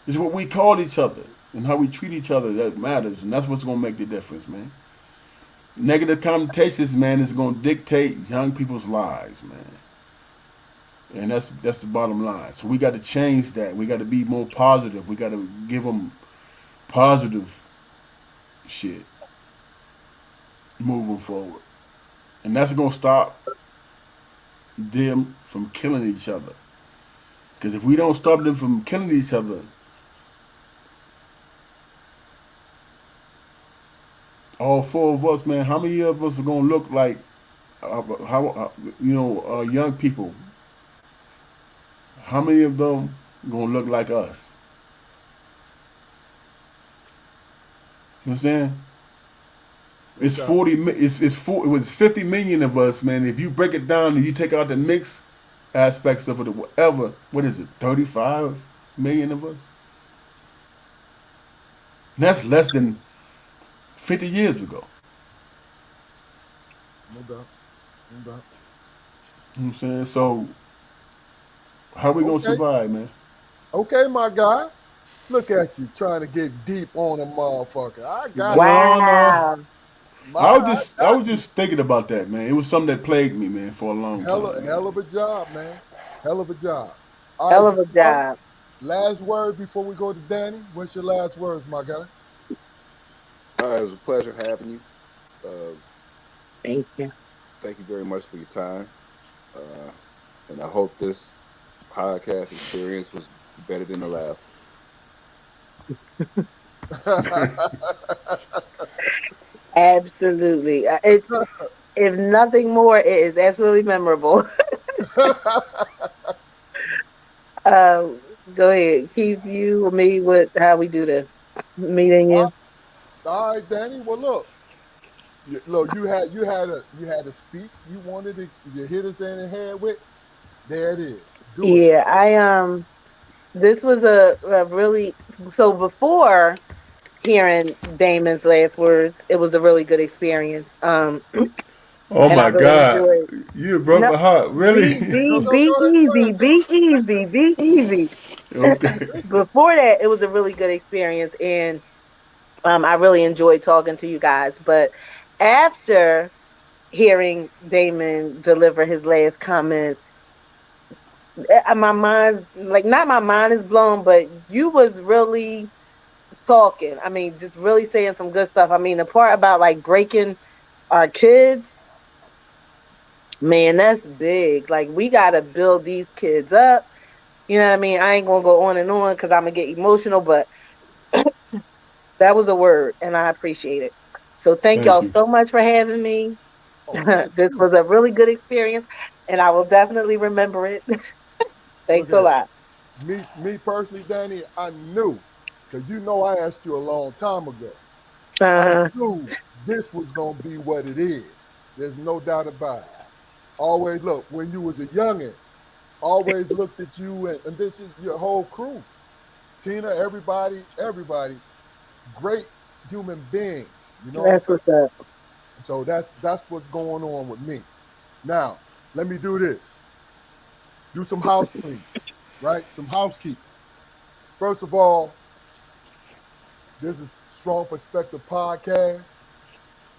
It's what we call each other and how we treat each other that matters, and that's what's gonna make the difference, man. Negative connotations, man, is gonna dictate young people's lives, man. And that's the bottom line. So we got to change that. We got to be more positive. We got to give them positive shit moving forward, and that's gonna stop them from killing each other. Because if we don't stop them from killing each other, all four of us, man, how many of us are gonna look like how young people? How many of them gonna look like us? You know what I'm saying? It's Okay. 40. It was 50 million of us, man. If you break it down and you take out the mixed aspects of it, or whatever, what is it? 35 million of us. And that's less than 50 years ago. No doubt. No doubt. You know what I'm saying? So how we gonna Okay. survive, man? Okay, my guy. Look at you trying to get deep on a motherfucker. I got you. No, no. Wow. I I got was you. just thinking about that, man. It was something that plagued me, man, for a long time, Hell man. of a job, man. Hell of a job. All Hell right, of a Jamal. job. Last word before we go to Danny. What's your last words, my guy? It was a pleasure having you. Uh, Thank you. thank you very much for your time. Uh, and I hope this podcast experience was better than the last. Absolutely. It's if nothing more, it is absolutely memorable. Um, Go ahead. Keith, you or me, what how we do this? Me and you. All right, Danny. Well, look. Look, you had a speech you wanted to you hit us in the head with. There it is. Do it. Yeah, I this was a really so before hearing Damon's last words, it was a really good experience. Oh And I my really God, enjoyed. you broke No, my heart, really? No, no, be go ahead, go easy, ahead, finish, be easy, be easy. Okay. Before that, it was a really good experience, and I really enjoyed talking to you guys. But after hearing Damon deliver his last comments, my mind's like not my mind is blown, but you was really talking. I mean, just really saying some good stuff. I mean, the part about like breaking our kids, man, that's big. Like we gotta build these kids up. You know what I mean? I ain't gonna go on and on because I'm gonna get emotional, but that was a word, and I appreciate it. So thank Thank y'all you. so much for having me. Oh, thank This you. was a really good experience, and I will definitely remember it. Look Thanks a at lot. me personally, Danny. I knew because you know I asked you a long time ago. I Uh-huh. knew this was gonna be what it is. There's no doubt about it. Always look when you was a youngin. Always looked at you and this is your whole crew. Tina, everybody, great human beings. You know what I'm That's saying? what's up. So that's what's going on with me. Now, let me do this. Do some house cleaning, right? Some housekeeping. First of all, this is Strong Perspective Podcast.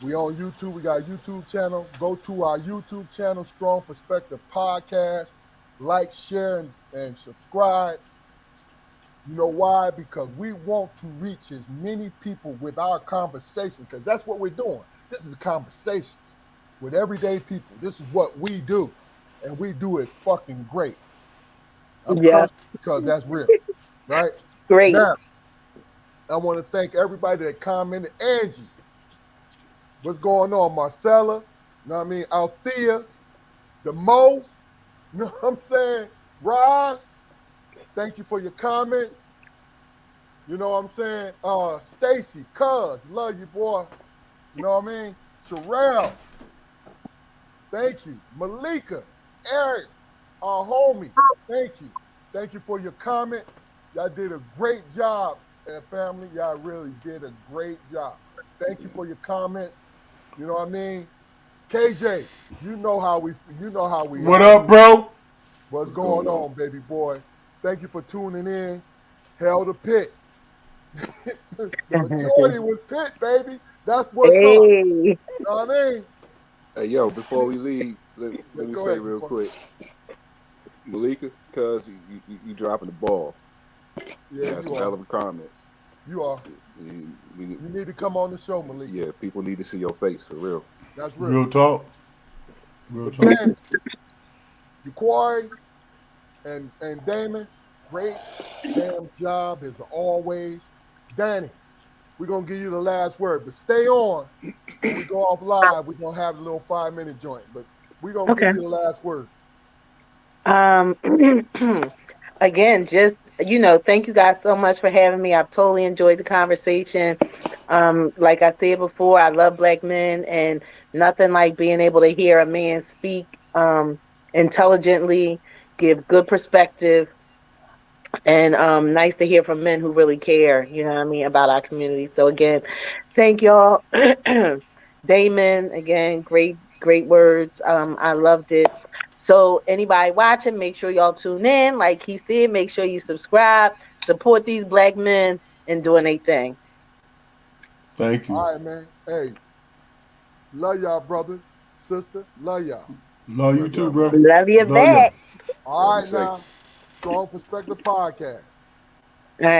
We on YouTube. We got a YouTube channel. Go to our YouTube channel, Strong Perspective Podcast. Like, share, and subscribe. You know why? Because we want to reach as many people with our conversations, because that's what we're doing. This is a conversation with everyday people. This is what we do. And we do it fucking great. I'm Yeah, cursing because that's real. Right? great. Now, I want to thank everybody that commented. Angie, what's going on? Marcella, you know what I mean? Althea, the Mo, you know what I'm saying? Roz, thank you for your comments. You know what I'm saying? Stacy, Cuz, love you, boy. You know what I mean? Sherelle, thank you. Malika, Eric, our homie, thank you. Thank you for your comments. Y'all did a great job, and family. Y'all really did a great job. Thank you for your comments. You know what I mean? KJ, you know how we What are. up, bro? What's What's going going on? on, baby boy? Thank you for tuning in. Hell to Pitt. The majority was Pitt, baby. That's what's up. Hey. You know what I mean? Hey, yo, before we leave, Yeah, let me go say ahead, real before. quick, Malika, cuz you dropping the ball. Yeah, You had you some hell are. of comments. You are. We, You need to come on the show, Malika. yeah, people need to see your face for real. That's real. Real talk. Real But talk. Danny, Jaquari, and Damon, great damn job as always. Danny, we're gonna give you the last word, but stay on. When we go off live, we're gonna have a little 5 minute joint, but we're gonna give Okay. you the last word. Um, again, just thank you guys so much for having me. I've totally enjoyed the conversation. Like I said before, I love black men, and nothing like being able to hear a man speak intelligently, give good perspective, and nice to hear from men who really care. You know what I mean, about our community. So again, thank y'all. Damon, again, great words. I loved it. So anybody watching, make sure y'all tune in. Like he said, make sure you subscribe, support these black men and doing their thing. Thank you. All right, man. Hey, love y'all, brothers, sister. Love y'all. Love you Love too, y'all, bro. man. Love you Love ya. back. All Y'all be right safe. now. Strong Perspective Podcast. All right.